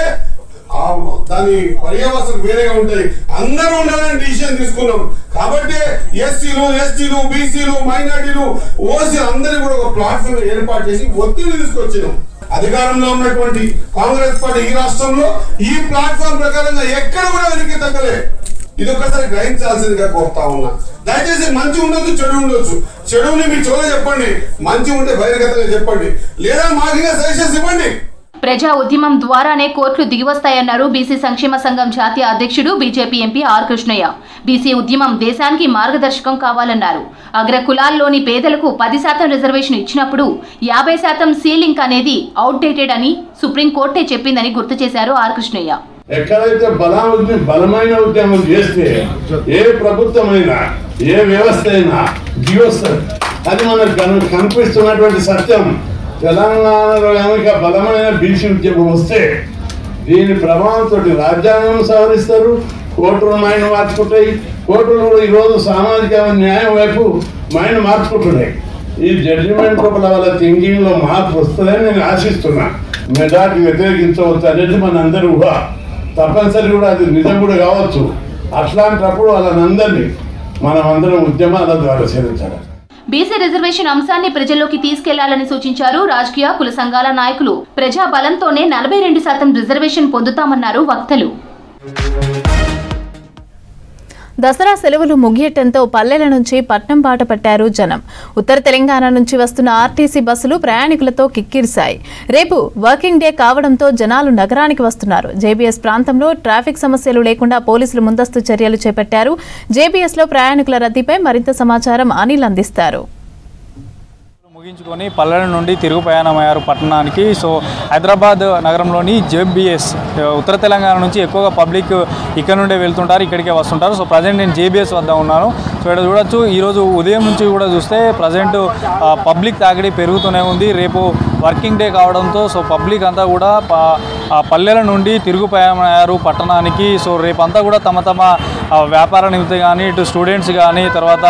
దాని పర్యవసనం వేరేగా ఉంటాయి. అందరూ ఉండాలని డిసిషన్ తీసుకున్నాం కాబట్టి ఎస్సీలు, ఎస్టీలు, బీసీలు, మైనార్టీలు, ఓసీలు అందరూ కూడా ఒక ప్లాట్ఫామ్ ఏర్పాటు చేసి ఒత్తిడి తీసుకొచ్చినాం. అధికారంలో ఉన్నటువంటి కాంగ్రెస్ పార్టీ ఈ రాష్ట్రంలో ఈ ప్లాట్ఫామ్ ప్రకారంగా ఎక్కడ కూడా వెనక్కి తగ్గలే. ఇది ఒకసారి గ్రహించాల్సిందిగా కోరుతా ఉన్నా. దయచేసి మంచి ఉండొచ్చు, చెడు ఉండొచ్చు. చెడుని మీ చోద చెప్పండి, మంచి ఉంటే బహిర్గతంగా చెప్పండి, లేదా మాకు సజెషన్స్ ఇవ్వండి. ప్రజా ఉద్యమం ద్వారానే కోర్టులు దిగివస్తాయన్నారు బీసీ సంక్షేమ సంఘం జాతీయ అధ్యక్షుడు BJP MP R Krishnaiah. BC ఉద్యమం దేశానికి మార్గదర్శకం కావాలన్నారు. అగ్ర కులాల్లోని పేదలకు 10% రిజర్వేషన్ ఇచ్చినప్పుడు 50% సీలింగ్ అనేది అవుట్డేటెడ్ అని సుప్రీంకోర్టే చెప్పిందని గుర్తు చేశారు ఆర్ కృష్ణయ్య. ఎక్కడైతే బలమైన ఉద్యమం చేస్తే ఏ ప్రభుత్వమైనా ఏ వ్యవస్థ అయినా దిగొస్తుంది. అది మనకు కనిపిస్తున్నటువంటి సత్యం. తెలంగాణలో కనుక బలమైన బీసీ ఉద్యమం వస్తే దీని ప్రభావంతో రాజ్యాంగం సవరిస్తారు, కోర్టులు మైండ్ మార్చుకుంటాయి. కోర్టులు కూడా ఈరోజు సామాజిక న్యాయం వైపు మైండ్ మార్చుకుంటున్నాయి. ఈ జడ్జిమెంట్ లోపల వాళ్ళ థింకింగ్లో మార్పు వస్తుందని నేను ఆశిస్తున్నా. మెజార్టీ వ్యతిరేకించవచ్చు అనేది మనందరూ కూడా తప్పనిసరి కూడా అది నిజం కూడా కావచ్చు. అట్లాంటప్పుడు వాళ్ళందరినీ మనం అందరం ఉద్యమాల ద్వారా చేర్చాలి. బీసీ రిజర్వేషన్ అంశాన్ని ప్రజల్లోకి తీసుకెళ్లాలని సూచించారు రాజకీయ కుల సంఘాల నాయకులు. ప్రజా బలంతోనే 42% రిజర్వేషన్ పొందుతామన్నారు వక్తలు. దసరా సెలవులు ముగియటంతో పల్లెల నుంచి పట్నం బాట పట్టారు జనం. ఉత్తర తెలంగాణ నుంచి వస్తున్న ఆర్టీసీ బస్సులు ప్రయాణికులతో కిక్కిరిశాయి. రేపు వర్కింగ్ డే కావడంతో జనాలు నగరానికి వస్తున్నారు. జేబీఎస్ ప్రాంతంలో ట్రాఫిక్ సమస్యలు లేకుండా పోలీసులు ముందస్తు చర్యలు చేపట్టారు. జేబీఎస్లో ప్రయాణికుల రద్దీపై మరింత సమాచారం అనిల్ అందిస్తారు. ముగించుకొని పల్లెల నుండి తిరుగు ప్రయాణమయ్యారు పట్టణానికి. సో హైదరాబాద్ నగరంలోని జేబీఎస్ ఉత్తర తెలంగాణ నుంచి ఎక్కువగా పబ్లిక్ ఇక్కడ నుండే వెళ్తుంటారు, ఇక్కడికే వస్తుంటారు. సో ప్రజెంట్ నేను జేబీఎస్ వద్ద ఉన్నాను. సో ఇక్కడ చూడొచ్చు, ఈరోజు ఉదయం నుంచి కూడా చూస్తే ప్రజెంట్ పబ్లిక్ తాకిడి పెరుగుతూనే ఉంది. రేపు వర్కింగ్ డే కావడంతో సో పబ్లిక్ అంతా కూడా పల్లెల నుండి తిరుగు ప్రయాణమయ్యారు పట్టణానికి. సో రేపంతా కూడా తమ తమ వ్యాపార నిమిత్తం కానీ, ఇటు స్టూడెంట్స్ కానీ, తర్వాత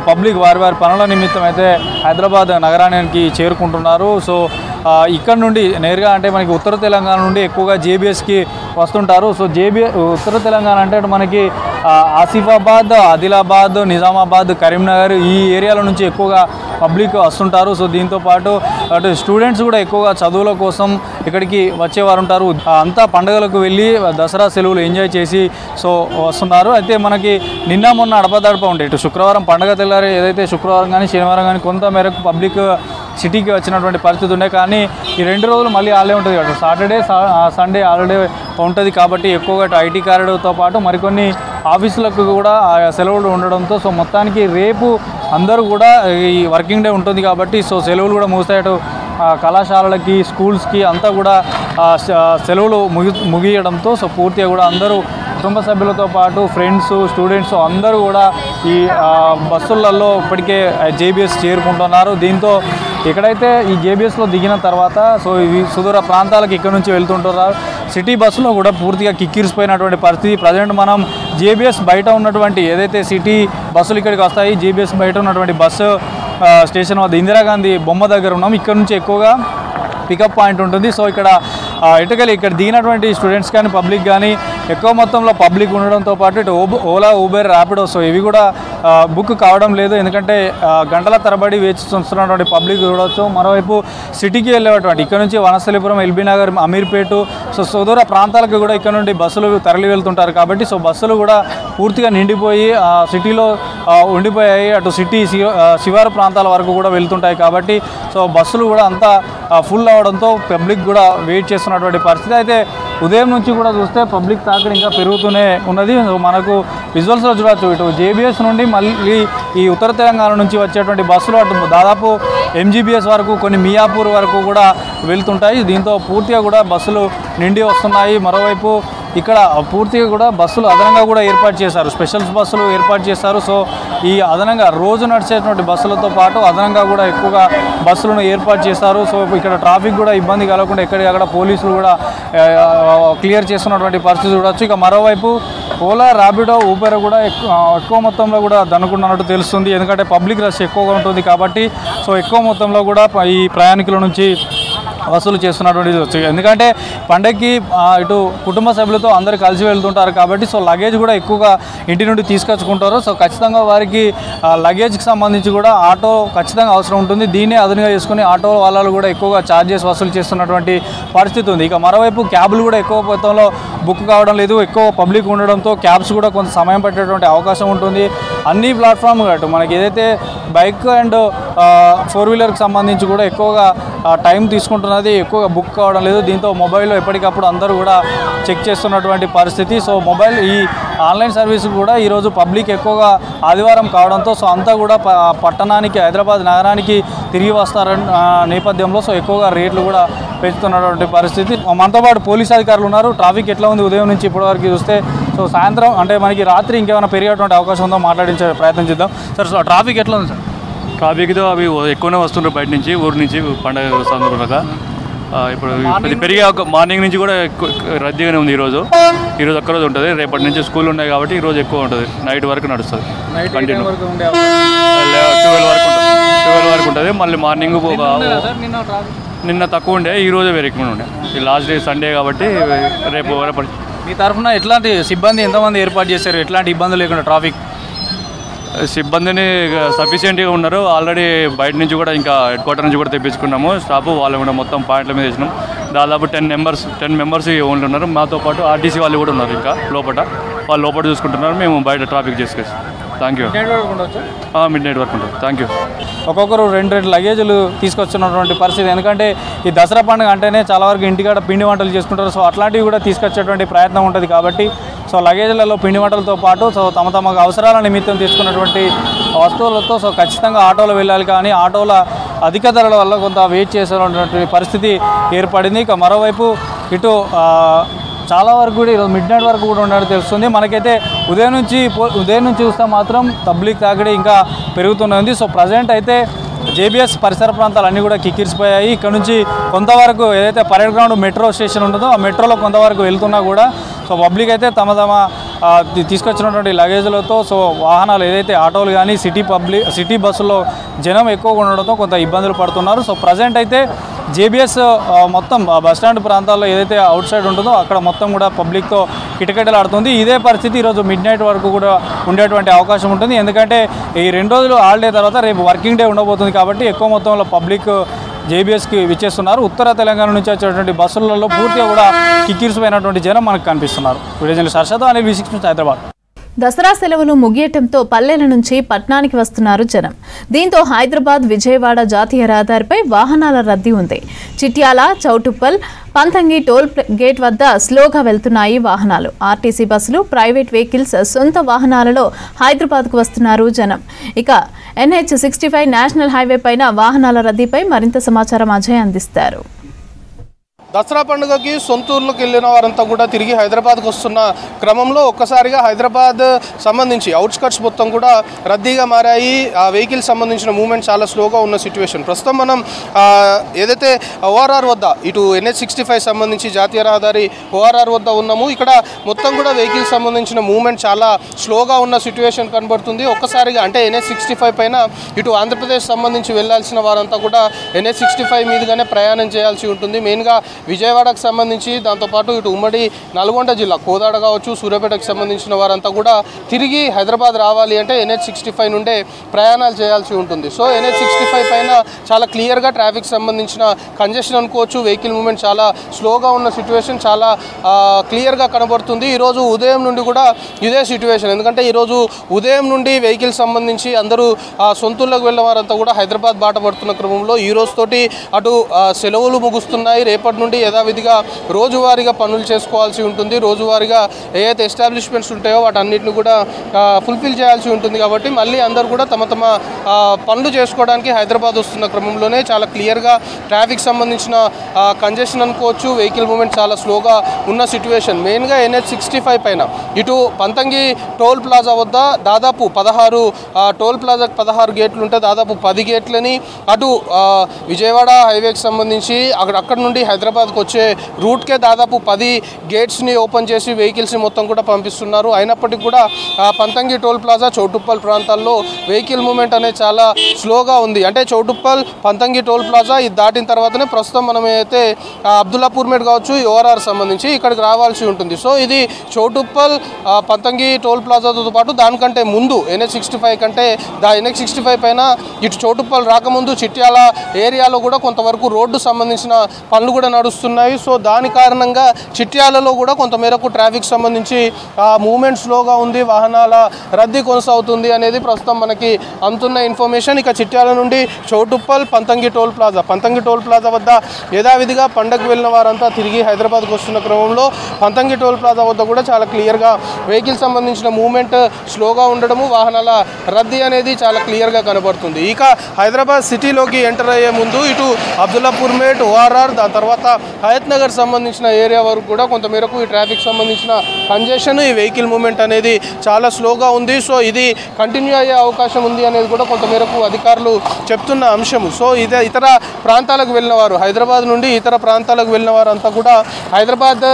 పబ్లిక్ వారి వారి పనుల నిమిత్తం అయితే హైదరాబాద్ నగరానికి చేరుకుంటున్నారు. సో ఇక్కడ నుండి నేరుగా అంటే మనకి ఉత్తర తెలంగాణ నుండి ఎక్కువగా జేబీఎస్కి వస్తుంటారు. సో ఉత్తర తెలంగాణ అంటే మనకి ఆసిఫాబాద్, ఆదిలాబాద్, నిజామాబాద్, కరీంనగర్ ఈ ఏరియాల నుంచి ఎక్కువగా పబ్లిక్ వస్తుంటారు. సో దీంతోపాటు అటు స్టూడెంట్స్ కూడా ఎక్కువగా చదువుల కోసం ఇక్కడికి వచ్చేవారు ఉంటారు. అంతా పండుగలకు వెళ్ళి దసరా సెలవులు ఎంజాయ్ చేసి సో వస్తున్నారు. అయితే మనకి నిన్న మొన్న అడపదడప ఉండే ఇటు శుక్రవారం పండుగ తెల్లారి ఏదైతే శుక్రవారం కానీ శనివారం కానీ కొంత మేరకు పబ్లిక్ సిటీకి వచ్చినటువంటి పరిస్థితి ఉండే. కానీ ఈ 2 రోజులు మళ్ళీ హాలిడే ఉంటుంది కాబట్టి సాటర్డే సండే హాలిడే ఉంటుంది కాబట్టి ఎక్కువగా ఐటీ కారిడార్తో పాటు మరికొన్ని ఆఫీసులకు కూడా సెలవులు ఉండడంతో సో మొత్తానికి రేపు అందరూ కూడా ఈ వర్కింగ్ డే ఉంటుంది కాబట్టి సో సెలవులు కూడా ముగుస్తాయి. అటు కళాశాలలకి, స్కూల్స్కి అంతా కూడా సెలవులు ముగియడంతో సో పూర్తిగా కూడా అందరూ కుటుంబ సభ్యులతో పాటు ఫ్రెండ్స్, స్టూడెంట్స్ అందరూ కూడా ఈ బస్సులలో ఇప్పటికే జేబీఎస్ చేరుకుంటున్నారు. దీంతో ఎక్కడైతే ఈ జేబీఎస్లో దిగిన తర్వాత సో ఇవి సుదూర ప్రాంతాలకు ఇక్కడ నుంచి వెళ్తుంటున్నారు. సిటీ బస్సులో కూడా పూర్తిగా కిక్కిరిసిపోయినటువంటి పరిస్థితి. ప్రజెంట్ మనం జేబీఎస్ బయట ఉన్నటువంటి ఏదైతే సిటీ బస్సులు ఇక్కడికి వస్తాయి, జేబీఎస్ బయట ఉన్నటువంటి బస్సు స్టేషన్ వద్ద ఇందిరాగాంధీ బొమ్మ దగ్గర ఉన్నాం. ఇక్కడ నుంచి ఎక్కువగా పికప్ పాయింట్ ఉంటుంది. సో ఇక్కడ ఇక్కడ దిగినటువంటి స్టూడెంట్స్ కానీ పబ్లిక్ కానీ ఎక్కువ మొత్తంలో పబ్లిక్ ఉండడంతో పాటు ఇటు ఓలా, ఊబర్, ర్యాపిడో సో ఇవి కూడా బుక్ కావడం లేదు. ఎందుకంటే గంటల తరబడి వేచి చూస్తున్నటువంటి పబ్లిక్ చూడవచ్చు. మరోవైపు సిటీకి వెళ్ళేటువంటి ఇక్కడ నుంచి వనస్థలిపురం, ఎల్బీ నగర్, అమీర్పేట సో సుదూర ప్రాంతాలకు కూడా ఇక్కడ నుండి బస్సులు తరలి వెళ్తుంటారు కాబట్టి సో బస్సులు కూడా పూర్తిగా నిండిపోయి సిటీలో ఉండిపోయాయి. అటు సిటీ శివారు ప్రాంతాల వరకు కూడా వెళ్తుంటాయి కాబట్టి సో బస్సులు కూడా అంతా ఫుల్ అవడంతో పబ్లిక్ కూడా వెయిట్ చేస్తున్నటువంటి పరిస్థితి. అయితే ఉదయం నుంచి కూడా చూస్తే పబ్లిక్ తాకిడి ఇంకా పెరుగుతూనే ఉన్నది. మనకు విజువల్స్లో చూడవచ్చు, ఇటు జేబీఎస్ నుండి మళ్ళీ ఈ ఉత్తర తెలంగాణ నుంచి వచ్చేటువంటి బస్సులు అటు దాదాపు ఎంజీబీఎస్ వరకు, కొన్ని మియాపూర్ వరకు కూడా వెళ్తుంటాయి. దీంతో పూర్తిగా కూడా బస్సులు నిండి వస్తున్నాయి. మరోవైపు ఇక్కడ పూర్తిగా కూడా బస్సులు అదనంగా కూడా ఏర్పాటు చేశారు, స్పెషల్స్ బస్సులు ఏర్పాటు చేశారు. సో ఈ అదనంగా రోజు నడిచేటువంటి బస్సులతో పాటు అదనంగా కూడా ఎక్కువగా బస్సులను ఏర్పాటు చేశారు. సో ఇక్కడ ట్రాఫిక్ కూడా ఇబ్బంది కలగకుండా ఎక్కడికక్కడ పోలీసులు కూడా క్లియర్ చేస్తున్నటువంటి పరిస్థితి చూడవచ్చు. ఇక మరోవైపు ఓలా, ర్యాపిడో, ఊబర్ కూడా ఎక్కువ మొత్తంలో కూడా దనుకున్నట్టు తెలుస్తుంది. ఎందుకంటే పబ్లిక్ రష్ ఎక్కువగా ఉంటుంది కాబట్టి సో ఎక్కువ మొత్తంలో కూడా ఈ ప్రయాణికుల నుంచి వసూలు చేస్తున్నటువంటి. ఎందుకంటే పండగకి ఇటు కుటుంబ సభ్యులతో అందరూ కలిసి వెళ్తుంటారు కాబట్టి సో లగేజ్ కూడా ఎక్కువగా ఇంటి నుండి తీసుకొచ్చుకుంటారు. సో ఖచ్చితంగా వారికి లగేజ్కి సంబంధించి కూడా ఆటో ఖచ్చితంగా అవసరం ఉంటుంది. దీన్నే అదునుగా చేసుకుని ఆటో వాళ్ళు కూడా ఎక్కువగా ఛార్జెస్ వసూలు చేస్తున్నటువంటి పరిస్థితి ఉంది. ఇక మరోవైపు క్యాబ్లు కూడా ఎక్కువ మొత్తంలో బుక్ కావడం లేదు. ఎక్కువ పబ్లిక్ ఉండడంతో క్యాబ్స్ కూడా కొంత సమయం పట్టేటువంటి అవకాశం ఉంటుంది. అన్ని ప్లాట్ఫామ్ అటు మనకి ఏదైతే బైక్ అండ్ 4 వీలర్కి సంబంధించి కూడా ఎక్కువగా టైం తీసుకుంటున్నది, ఎక్కువగా బుక్ కావడం లేదు. దీంతో మొబైల్లో ఎప్పటికప్పుడు అందరూ కూడా చెక్ చేస్తున్నటువంటి పరిస్థితి. సో మొబైల్ ఈ ఆన్లైన్ సర్వీస్ కూడా ఈరోజు పబ్లిక్ ఎక్కువగా ఆదివారం కావడంతో సో అంతా కూడా పట్టణానికి, హైదరాబాద్ నగరానికి తిరిగి వస్తారని నేపథ్యంలో సో ఎక్కువగా రేట్లు కూడా పెంచుతున్నటువంటి పరిస్థితి. మనతో పాటు పోలీసు అధికారులు ఉన్నారు. ట్రాఫిక్ ఎట్లా ఉంది ఉదయం నుంచి ఇప్పటివరకు చూస్తే? సో సాయంత్రం అంటే మనకి రాత్రి ఇంకేమైనా పెరిగేటువంటి అవకాశం ఉందో మాట్లాడించే ప్రయత్నం చేద్దాం. సార్ సో ట్రాఫిక్ ఎట్లా ఉంది సార్? ట్రాఫిక్తో అవి ఎక్కువనే వస్తుంటారు బయట నుంచి, ఊరు నుంచి, పండుగ సందర్భంగా. ఇప్పుడు పెరిగే మార్నింగ్ నుంచి కూడా ఎక్కువ రద్దీగానే ఉంది. ఈరోజు ఒక్కరోజు ఉంటుంది, రేపటి నుంచి స్కూల్ ఉన్నాయి కాబట్టి ఈరోజు ఎక్కువ ఉంటుంది. నైట్ వరకు నడుస్తుంది, కంటిన్యూ 12 వరకు ఉంటుంది. మళ్ళీ మార్నింగ్ నిన్న తక్కువ ఉండే, ఈరోజు వేరే ఎక్కువ ఉండే. ఈ లాస్ట్ డే సండే కాబట్టి రేపు. మీ తరఫున ఎట్లాంటి సిబ్బంది ఎంతమంది ఏర్పాటు చేశారు? ఎట్లాంటి ఇబ్బందులు లేకుండా ట్రాఫిక్ సిబ్బందిని సఫిషియెంట్గా ఉన్నారు. ఆల్రెడీ బయట నుంచి కూడా ఇంకా హెడ్ క్వార్టర్ నుంచి కూడా తెప్పించుకున్నాము స్టాఫ్. వాళ్ళు కూడా మొత్తం పాయింట్ల మీద వేసినాం. దాదాపు 10 మెంబర్స్ ఓన్లీ ఉన్నారు. మాతో పాటు ఆర్టీసీ వాళ్ళు కూడా ఉన్నారు ఇంకా లోపల. వాళ్ళు లోపల చూసుకుంటున్నారు, మేము బయట ట్రాఫిక్ చేసుకొచ్చి. Thank you. మిడ్ నైట్ వరకు ఉంటుంది. Thank you. ఒక్కొక్కరు 2 లగేజీలు తీసుకొచ్చినటువంటి పరిస్థితి. ఎందుకంటే ఈ దసరా పండుగ అంటేనే చాలా వరకు ఇంటికాడ పిండి వంటలు చేసుకుంటారు. సో అట్లాంటివి కూడా తీసుకొచ్చేటువంటి ప్రయత్నం ఉంటుంది కాబట్టి సో లగేజీలలో పిండి వంటలతో పాటు సో తమ అవసరాల నిమిత్తం తీసుకున్నటువంటి వస్తువులతో సో ఖచ్చితంగా ఆటోలో వెళ్ళాలి. కానీ ఆటోల అధిక ధరల వల్ల కొంత వెయిట్ చేసేటువంటి పరిస్థితి ఏర్పడింది. ఇక మరోవైపు ఇటు చాలా వరకు కూడా ఈరోజు మిడ్ నైట్ వరకు కూడా ఉన్నట్టు తెలుస్తుంది. మనకైతే ఉదయం నుంచి చూస్తే మాత్రం పబ్లిక్ తాకిడి ఇంకా పెరుగుతున్నది. సో ప్రజెంట్ అయితే జేబీఎస్ పరిసర ప్రాంతాలు అన్నీ కూడా కిక్కిరిసిపోయాయి. ఇక్కడ నుంచి కొంతవరకు ఏదైతే పరేడ్ గ్రౌండ్ మెట్రో స్టేషన్ ఉంటుందో ఆ మెట్రోలో కొంతవరకు వెళ్తున్నా కూడా సో పబ్లిక్ అయితే తమ తీసుకొచ్చినటువంటి లగేజ్లతో సో వాహనాలు ఏదైతే ఆటోలు కానీ సిటీ బస్సుల్లో జనం ఎక్కువగా ఉండడంతో కొంత ఇబ్బందులు పడుతున్నారు. సో ప్రజెంట్ అయితే జేబీఎస్ మొత్తం బస్టాండ్ ప్రాంతాల్లో ఏదైతే అవుట్ సైడ్ ఉంటుందో అక్కడ మొత్తం కూడా పబ్లిక్తో కిటకిటలాడుతుంది. ఇదే పరిస్థితి ఈరోజు మిడ్ నైట్ వరకు కూడా ఉండేటువంటి అవకాశం ఉంటుంది. ఎందుకంటే ఈ 2 రోజులు హాలిడే తర్వాత రేపు వర్కింగ్ డే ఉండబోతుంది కాబట్టి ఎక్కువ మొత్తంలో పబ్లిక్ జేబీఎస్కి విచ్చేస్తున్నారు. ఉత్తర తెలంగాణ నుంచి వచ్చేటువంటి బస్సులలో పూర్తిగా కూడా కిక్కిరిసిపోయినటువంటి జనం మనకు కనిపిస్తున్నారు. వీడియో జర్నలిస్ట్ హర్షతో అనిల్ V6 నుంచి హైదరాబాద్. దసరా సెలవులు ముగియటంతో పల్లెల నుంచి పట్టణానికి వస్తున్నారు జనం. దీంతో హైదరాబాద్ విజయవాడ జాతీయ రహదారిపై వాహనాల రద్దీ ఉంది. చిట్యాల, చౌటుప్పల్, పంతంగి టోల్ గేట్ వద్ద స్లోగా వెళ్తున్నాయి వాహనాలు. ఆర్టీసీ బస్సులు, ప్రైవేట్ వెహికల్స్, సొంత వాహనాలలో హైదరాబాద్కు వస్తున్నారు జనం. ఇక NH65 నేషనల్ హైవే పైన వాహనాల రద్దీపై మరింత సమాచారం అజయ్ అందిస్తారు. దసరా పండుగకి సొంతూరులోకి వెళ్ళిన వారంతా కూడా తిరిగి హైదరాబాద్కు వస్తున్న క్రమంలో ఒక్కసారిగా హైదరాబాద్ సంబంధించి అవుట్స్కట్స్ మొత్తం కూడా రద్దీగా మారాయి. ఆ వెహికల్ సంబంధించిన మూవ్మెంట్ చాలా స్లోగా ఉన్న సిచ్యువేషన్. ప్రస్తుతం మనం ఏదైతే ORR వద్ద ఇటు NH65 సంబంధించి జాతీయ రహదారి ORR వద్ద ఉన్నాము. ఇక్కడ మొత్తం కూడా వెహికల్ సంబంధించిన మూవ్మెంట్ చాలా స్లోగా ఉన్న సిచ్యువేషన్ కనబడుతుంది. ఒక్కసారిగా అంటే NH65 పైన ఇటు ఆంధ్రప్రదేశ్ సంబంధించి వెళ్లాల్సిన వారంతా కూడా NH65 మీదుగానే ప్రయాణం చేయాల్సి ఉంటుంది. మెయిన్గా విజయవాడకు సంబంధించి, దాంతోపాటు ఇటు ఉమ్మడి నల్గొండ జిల్లా కోదాడ కావచ్చు, సూర్యాపేటకు సంబంధించిన వారంతా కూడా తిరిగి హైదరాబాద్ రావాలి అంటే NH65 నుండే ప్రయాణాలు చేయాల్సి ఉంటుంది. సో NH65 పైన చాలా క్లియర్గా ట్రాఫిక్ సంబంధించిన కంజెషన్ అనుకోవచ్చు. వెహికల్ మూవ్మెంట్ చాలా స్లోగా ఉన్న సిచ్యువేషన్ చాలా క్లియర్గా కనబడుతుంది. ఈరోజు ఉదయం నుండి కూడా ఇదే సిచ్యువేషన్. ఎందుకంటే ఈరోజు ఉదయం నుండి వెహికల్ సంబంధించి అందరూ సొంతూళ్ళకు వెళ్ళిన వారంతా కూడా హైదరాబాద్ బాట పడుతున్న క్రమంలో ఈ రోజుతోటి అటు సెలవులు ముగుస్తున్నాయి. రేపటి నుండి యథావిధిగా రోజువారీగా పనులు చేసుకోవాల్సి ఉంటుంది. రోజువారీగా ఏదైతే ఎస్టాబ్లిష్మెంట్స్ ఉంటాయో వాటన్నిటిని కూడా ఫుల్ఫిల్ చేయాల్సి ఉంటుంది. కాబట్టి మళ్ళీ అందరూ కూడా తమ పనులు చేసుకోవడానికి హైదరాబాద్ వస్తున్న క్రమంలోనే చాలా క్లియర్గా ట్రాఫిక్ సంబంధించిన కంజెషన్ అనుకోవచ్చు. వెహికల్ మూవ్మెంట్ చాలా స్లోగా ఉన్న సిచ్యువేషన్. మెయిన్గా NH65 పైన ఇటు పంతంగి టోల్ ప్లాజా వద్ద దాదాపు 16 టోల్ ప్లాజాకి 16 గేట్లు ఉంటే దాదాపు 10 గేట్లని అటు విజయవాడ హైవేకి సంబంధించి అక్కడ నుండి హైదరాబాద్కి వచ్చే రూట్కే దాదాపు 10 గేట్స్ని ఓపెన్ చేసి వెహికల్స్ని మొత్తం కూడా పంపిస్తున్నారు. అయినప్పటికీ కూడా పంతంగి టోల్ ప్లాజా, చౌటుప్పల్ ప్రాంతాల్లో వెహికల్ మూవ్మెంట్ అనేది చాలా స్లోగా ఉంది. అంటే చౌటుప్పల్, పంతంగి టోల్ ప్లాజా ఇది దాటిన తర్వాతనే ప్రస్తుతం మనం అయితే అబ్దుల్లాపూర్ మేడ్ కావచ్చు ORR సంబంధించి ఇక్కడికి రావాల్సి ఉంటుంది. సో ఇది చౌటుప్పల్, పంతంగి టోల్ ప్లాజాతో పాటు దానికంటే ముందు NH65 కంటే NH65 పైన ఇటు చౌటుప్పల్ రాకముందు చిట్యాల ఏరియాలో కూడా కొంతవరకు రోడ్డు సంబంధించిన పనులు కూడా నడుస్తున్నాయి. సో దాని కారణంగా చిట్యాలలో కూడా కొంతమేరకు ట్రాఫిక్ సంబంధించి మూవ్మెంట్ స్లోగా ఉంది, వాహనాల రద్దీ కొనసాగుతుంది అనేది ప్రస్తుతం మనకి అందుతున్న ఇన్ఫర్మేషన్. ఇక చిట్యాల నుండి చౌటుప్పల్ పంతంగి టోల్ ప్లాజా వద్ద యథావిధిగా పండగకు వెళ్ళిన వారంతా తిరిగి హైదరాబాద్కు వస్తున్న క్రమంలో పంతంగి టోల్ ప్లాజా వద్ద కూడా చాలా క్లియర్గా వెహికల్ సంబంధించిన మూవ్మెంట్ స్లోగా ఉండడము, వాహనాల రద్దీ అనేది చాలా క్లియర్గా కనబడుతుంది. ఇక హైదరాబాద్ సిటీలోకి ఎంటర్ అయ్యే ముందు ఇటు అబ్దుల్లాపూర్ మేట్, ఓఆర్ఆర్, దాని తర్వాత హయత్ నగర్ సంబంధించిన ఏరియా వరకు కూడా కొంతమేరకు ఈ ట్రాఫిక్ సంబంధించిన కంజెషన్, ఈ వెహికల్ మూవ్మెంట్ అనేది చాలా స్లోగా ఉంది. సో ఇది కంటిన్యూ అయ్యే అవకాశం ఉంది అనేది కూడా కొంతమేరకు అధికారులు చెప్తున్న అంశము. సో ఇతర ప్రాంతాలకు వెళ్ళిన వారు, హైదరాబాద్ నుండి ఇతర ప్రాంతాలకు వెళ్ళిన వారంతా కూడా హైదరాబాద్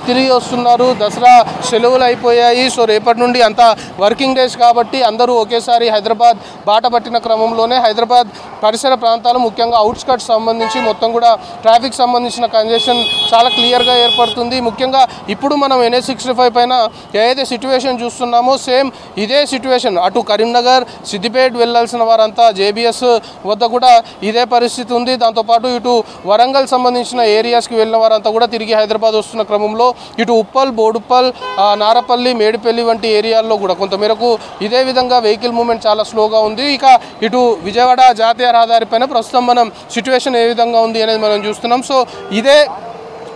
తిరిగి వస్తున్నారు. దసరా సెలవులు అయిపోయాయి. సో రేపటి నుండి అంతా వర్కింగ్ డేస్ కాబట్టి అందరూ ఒకేసారి హైదరాబాద్ బాట పట్టిన క్రమంలోనే హైదరాబాద్ పరిసర ప్రాంతాలు ముఖ్యంగా అవుట్స్కట్స్ సంబంధించి మొత్తం కూడా ట్రాఫిక్ సంబంధించిన కంజెషన్ చాలా క్లియర్గా ఏర్పడుతుంది. ముఖ్యంగా ఇప్పుడు మనం NH65 పైన ఏదైతే సిచ్యువేషన్ చూస్తున్నామో సేమ్ ఇదే సిచ్యువేషన్ అటు కరీంనగర్, సిద్దిపేట వెళ్ళాల్సిన వారంతా JBS వద్ద కూడా ఇదే పరిస్థితి ఉంది. దాంతోపాటు ఇటు వరంగల్ సంబంధించిన ఏరియాస్కి వెళ్ళిన వారంతా కూడా తిరిగి హైదరాబాద్ వస్తున్న క్రమంలో ఇటు ఉప్పల్, బోడుప్పల్, నారపల్లి, మేడిపల్లి వంటి ఏరియాల్లో కూడా కొంతమేరకు ఇదే విధంగా వెహికల్ మూవ్మెంట్ చాలా స్లోగా ఉంది. ఇక ఇటు విజయవాడ జాతీయ రహదారి పైన ప్రస్తుతం మనం సిచ్యువేషన్ ఏ విధంగా ఉంది అనేది మనం చూస్తున్నాం. సో ఇదే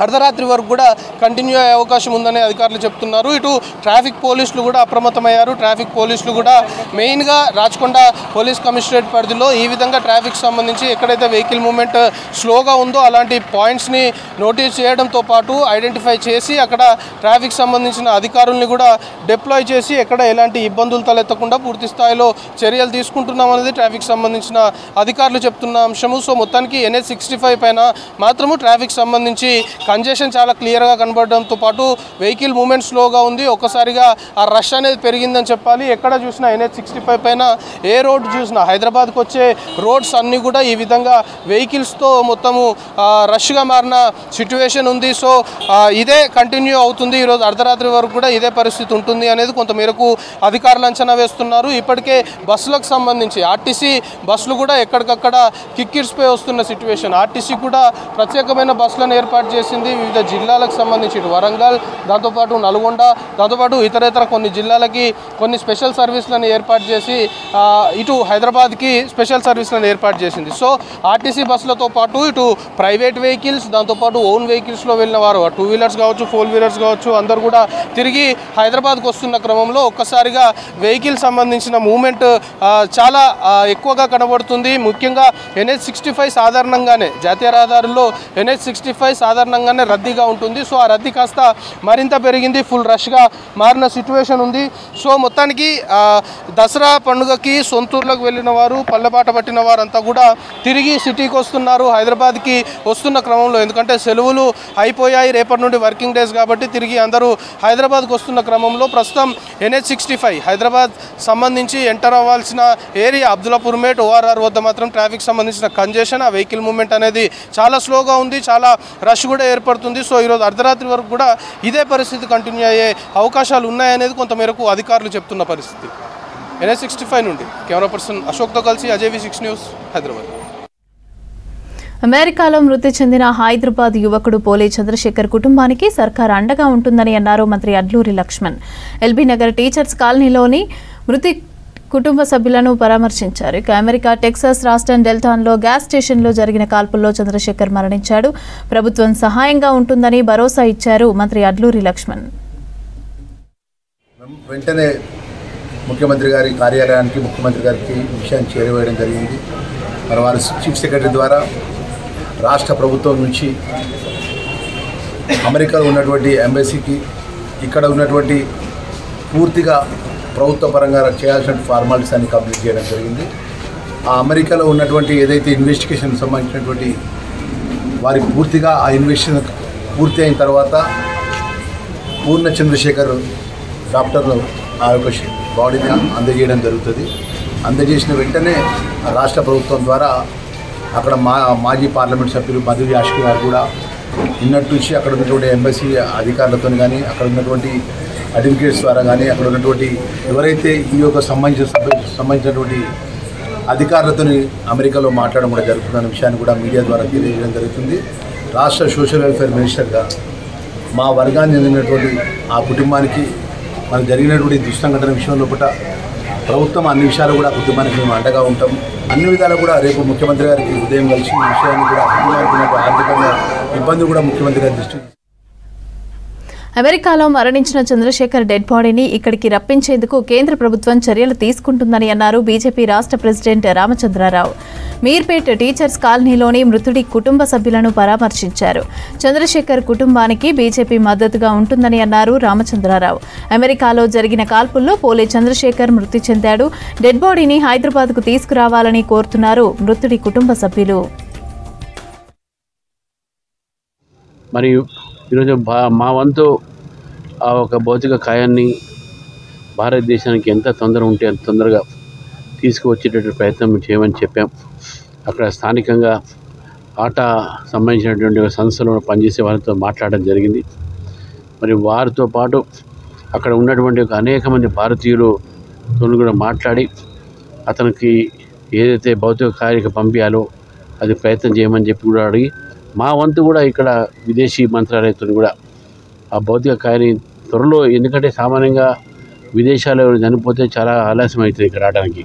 అర్ధరాత్రి వరకు కూడా కంటిన్యూ అయ్యే అవకాశం ఉందని అధికారులు చెప్తున్నారు. ఇటు ట్రాఫిక్ పోలీసులు కూడా అప్రమత్తమయ్యారు. ట్రాఫిక్ పోలీసులు కూడా మెయిన్గా రాచకొండ పోలీస్ కమిషనరేట్ పరిధిలో ఈ విధంగా ట్రాఫిక్ సంబంధించి ఎక్కడైతే వెహికల్ మూవ్మెంట్ స్లోగా ఉందో అలాంటి పాయింట్స్ని నోటీస్ చేయడంతో పాటు ఐడెంటిఫై చేసి అక్కడ ట్రాఫిక్ సంబంధించిన అధికారుల్ని కూడా డిప్లాయ్ చేసి ఎక్కడ ఎలాంటి ఇబ్బందులు తలెత్తకుండా పూర్తి స్థాయిలో చర్యలు తీసుకుంటున్నామనేది ట్రాఫిక్ సంబంధించిన అధికారులు చెప్తున్న అంశము. సో మొత్తానికి NH65 పైన మాత్రము ట్రాఫిక్ సంబంధించి కంజెషన్ చాలా క్లియర్గా కనబడడంతో పాటు వెహికల్ మూవ్మెంట్ స్లోగా ఉంది. ఒక్కసారిగా ఆ రష్ అనేది పెరిగిందని చెప్పాలి. ఎక్కడ చూసినా NH65 పైన ఏ రోడ్ చూసినా హైదరాబాద్కి వచ్చే రోడ్స్ అన్నీ కూడా ఈ విధంగా వెహికల్స్తో మొత్తము రష్గా మారిన సిచ్యువేషన్ ఉంది. సో ఇదే కంటిన్యూ అవుతుంది. ఈరోజు అర్ధరాత్రి వరకు కూడా ఇదే పరిస్థితి ఉంటుంది అనేది కొంతమేరకు అధికారులు అంచనా వేస్తున్నారు. ఇప్పటికే బస్సులకు సంబంధించి RTC బస్సులు కూడా ఎక్కడికక్కడ కిక్కిర్స్పై వస్తున్న సిచ్యువేషన్. RTC కూడా ప్రత్యేకమైన బస్సులను ఏర్పాటు చేసి వివిధ జిల్లాలకు సంబంధించి ఇటు వరంగల్, దాంతోపాటు నల్గొండ, దాంతోపాటు ఇతరేతర కొన్ని జిల్లాలకి కొన్ని స్పెషల్ సర్వీసులను ఏర్పాటు చేసి ఇటు హైదరాబాద్కి స్పెషల్ సర్వీసులను ఏర్పాటు చేసింది. సో RTC బస్సులతో పాటు ఇటు ప్రైవేట్ వెహికల్స్, దాంతోపాటు ఓన్ వెహికల్స్లో వెళ్ళిన వారు 2 వీలర్స్ కావచ్చు, 4 వీలర్స్ కావచ్చు, అందరూ కూడా తిరిగి హైదరాబాద్కు వస్తున్న క్రమంలో ఒక్కసారిగా వెహికల్ సంబంధించిన మూవ్మెంట్ చాలా ఎక్కువగా కనబడుతుంది. ముఖ్యంగా NH65 సాధారణంగానే జాతీయ రహదారుల్లో NH65 సాధారణంగానే రద్దీగా ఉంటుంది. సో ఆ రద్దీ కాస్త మరింత పెరిగింది, ఫుల్ రష్గా మారిన సిచ్యువేషన్ ఉంది. సో మొత్తానికి దసరా పండుగకి సొంతూరులోకి వెళ్ళిన వారు, పల్లెబాట పట్టిన వారంతా కూడా తిరిగి సిటీకి వస్తున్నారు, హైదరాబాద్కి వస్తున్న క్రమంలో. ఎందుకంటే సెలవులు అయిపోయాయి, రేపటి నుండి వర్కింగ్ డేస్ కాబట్టి తిరిగి అందరూ హైదరాబాద్కి వస్తున్న క్రమంలో ప్రస్తుతం NH65 హైదరాబాద్ సంబంధించి ఎంటర్ అవ్వాల్సిన ఏరియా అబ్దుల్లాపూర్ మేట్, ORR వద్ద మాత్రం ట్రాఫిక్ సంబంధించిన కంజెషన్, ఆ వెహికల్ మూవ్మెంట్ అనేది చాలా స్లోగా ఉంది, చాలా రష్ కూడా ఏర్పడుతుంది. సో ఈరోజు అర్ధరాత్రి వరకు కూడా ఇదే పరిస్థితి కంటిన్యూ అయ్యే అవకాశాలు ఉన్నాయనేది కొంతమేరకు అధికారులు చెప్తున్న పరిస్థితి. NH65 నుండి కెమెరా పర్సన్ అశోక్తో కలిసి అజయ్ V6 న్యూస్, హైదరాబాద్. అమెరికాలో మృతి చెందిన హైదరాబాద్ యువకుడు పోలే చంద్రశేఖర్ కుటుంబానికి సర్కార్ అండగా ఉంటుందని అన్నారు మంత్రి అడ్లూరి లక్ష్మణ్. ఎల్బీ నగర్ టీచర్స్ కాలనీలోని మృతి కుటుంబ సభ్యులను పరామర్శించారు. ఇక అమెరికా టెక్సాస్ రాష్ట్రం డెల్టాన్లో గ్యాస్ స్టేషన్లో జరిగిన కాల్పుల్లో చంద్రశేఖర్ మరణించాడు. ప్రభుత్వం సహాయంగా ఉంటుందని భరోసా ఇచ్చారు మంత్రి అడ్లూరి లక్ష్మణ్. వెంటనే ముఖ్యమంత్రి గారి కార్యాలయానికి, ముఖ్యమంత్రి గారికి విషయాన్ని చేరవేయడం జరిగింది. మరి వారి చీఫ్ సెక్రటరీ ద్వారా రాష్ట్ర ప్రభుత్వం నుంచి అమెరికాలో ఉన్నటువంటి ఎంబసీకి ఇక్కడ ఉన్నటువంటి పూర్తిగా ప్రభుత్వ పరంగా చేయాల్సిన ఫార్మాలిటీస్ అన్ని కంప్లీట్ చేయడం జరిగింది. ఆ అమెరికాలో ఉన్నటువంటి ఏదైతే ఇన్వెస్టిగేషన్ సంబంధించినటువంటి వారికి పూర్తిగా ఆ ఇన్వెస్టిగేషన్ పూర్తి అయిన తర్వాత పూర్ణ చంద్రశేఖర్ డాక్టర్ను ఆ యొక్క బాడీని అందజేయడం జరుగుతుంది. అందజేసిన వెంటనే రాష్ట్ర ప్రభుత్వం ద్వారా అక్కడ మాజీ పార్లమెంట్ సభ్యులు మధు యాష్కి గారు కూడా నిన్నటి నుంచి అక్కడ ఉన్నటువంటి ఎంబసీ అధికారులతో కానీ అక్కడ ఉన్నటువంటి అడ్వకేట్స్ ద్వారా కానీ అక్కడ ఉన్నటువంటి ఎవరైతే ఈ యొక్క సంబంధించినటువంటి అధికారులతో అమెరికాలో మాట్లాడడం కూడా జరుగుతుందన్న విషయాన్ని కూడా మీడియా ద్వారా తెలియజేయడం జరుగుతుంది. రాష్ట్ర సోషల్ వెల్ఫేర్ మినిస్టర్గా మా వర్గాన్ని చెందినటువంటి ఆ కుటుంబానికి మనకు జరిగినటువంటి దుస్సంఘటన విషయంలో పూట ప్రభుత్వం అన్ని విషయాలు కూడా కుటుంబానికి మేము అండగా ఉంటాం. అన్ని విధాలు కూడా రేపు ముఖ్యమంత్రి గారికి ఉదయం కలిసి ఈ విషయాన్ని కూడా కుటుంబానికి ఆర్థికంగా ఇబ్బంది కూడా ముఖ్యమంత్రి గారి దృష్టి. అమెరికాలో మరణించిన చంద్రశేఖర్ డెడ్ బాడీని ఇక్కడికి రప్పించేందుకు కేంద్ర ప్రభుత్వం చర్యలు తీసుకుంటుందని అన్నారు బీజేపీ రాష్ట్ర ప్రెసిడెంట్ రామచంద్రరావు. మీర్పేట్ టీచర్స్ కాలనీలోని మృతుడి కుటుంబ సభ్యులను పరామర్శించారు. చంద్రశేఖర్ కుటుంబానికి బీజేపీ మద్దతుగా ఉంటుందని అన్నారు రామచంద్రరావు. అమెరికాలో జరిగిన కాల్పుల్లో పోలే చంద్రశేఖర్ మృతి చెందాడు. డెడ్ బాడీని హైదరాబాద్కు తీసుకురావాలని కోరుతున్నారు మృతుడి కుటుంబ సభ్యులు. మరియు ఈరోజు మా వంతు ఆ ఒక భౌతిక కాయాన్ని భారతదేశానికి ఎంత తొందర ఉంటే అంత తొందరగా తీసుకువచ్చేటటువంటి ప్రయత్నం చేయమని చెప్పాం. అక్కడ స్థానికంగా ఆటా సంబంధించినటువంటి సంస్థలో పనిచేసే వారితో మాట్లాడడం జరిగింది. మరి వారితో పాటు అక్కడ ఉన్నటువంటి అనేక మంది భారతీయులతో కూడా మాట్లాడి అతనికి ఏదైతే భౌతిక కార్యకు పంపించాలో అది ప్రయత్నం చేయమని చెప్పి కూడా అడిగి మా వంతు కూడా ఇక్కడ విదేశీ మంత్రాలయంతో కూడా ఆ భౌతిక కార్యాన్ని త్వరలో, ఎందుకంటే సామాన్యంగా విదేశాల్లో చనిపోతే చాలా ఆలస్యం అవుతుంది ఇక్కడ రావడానికి.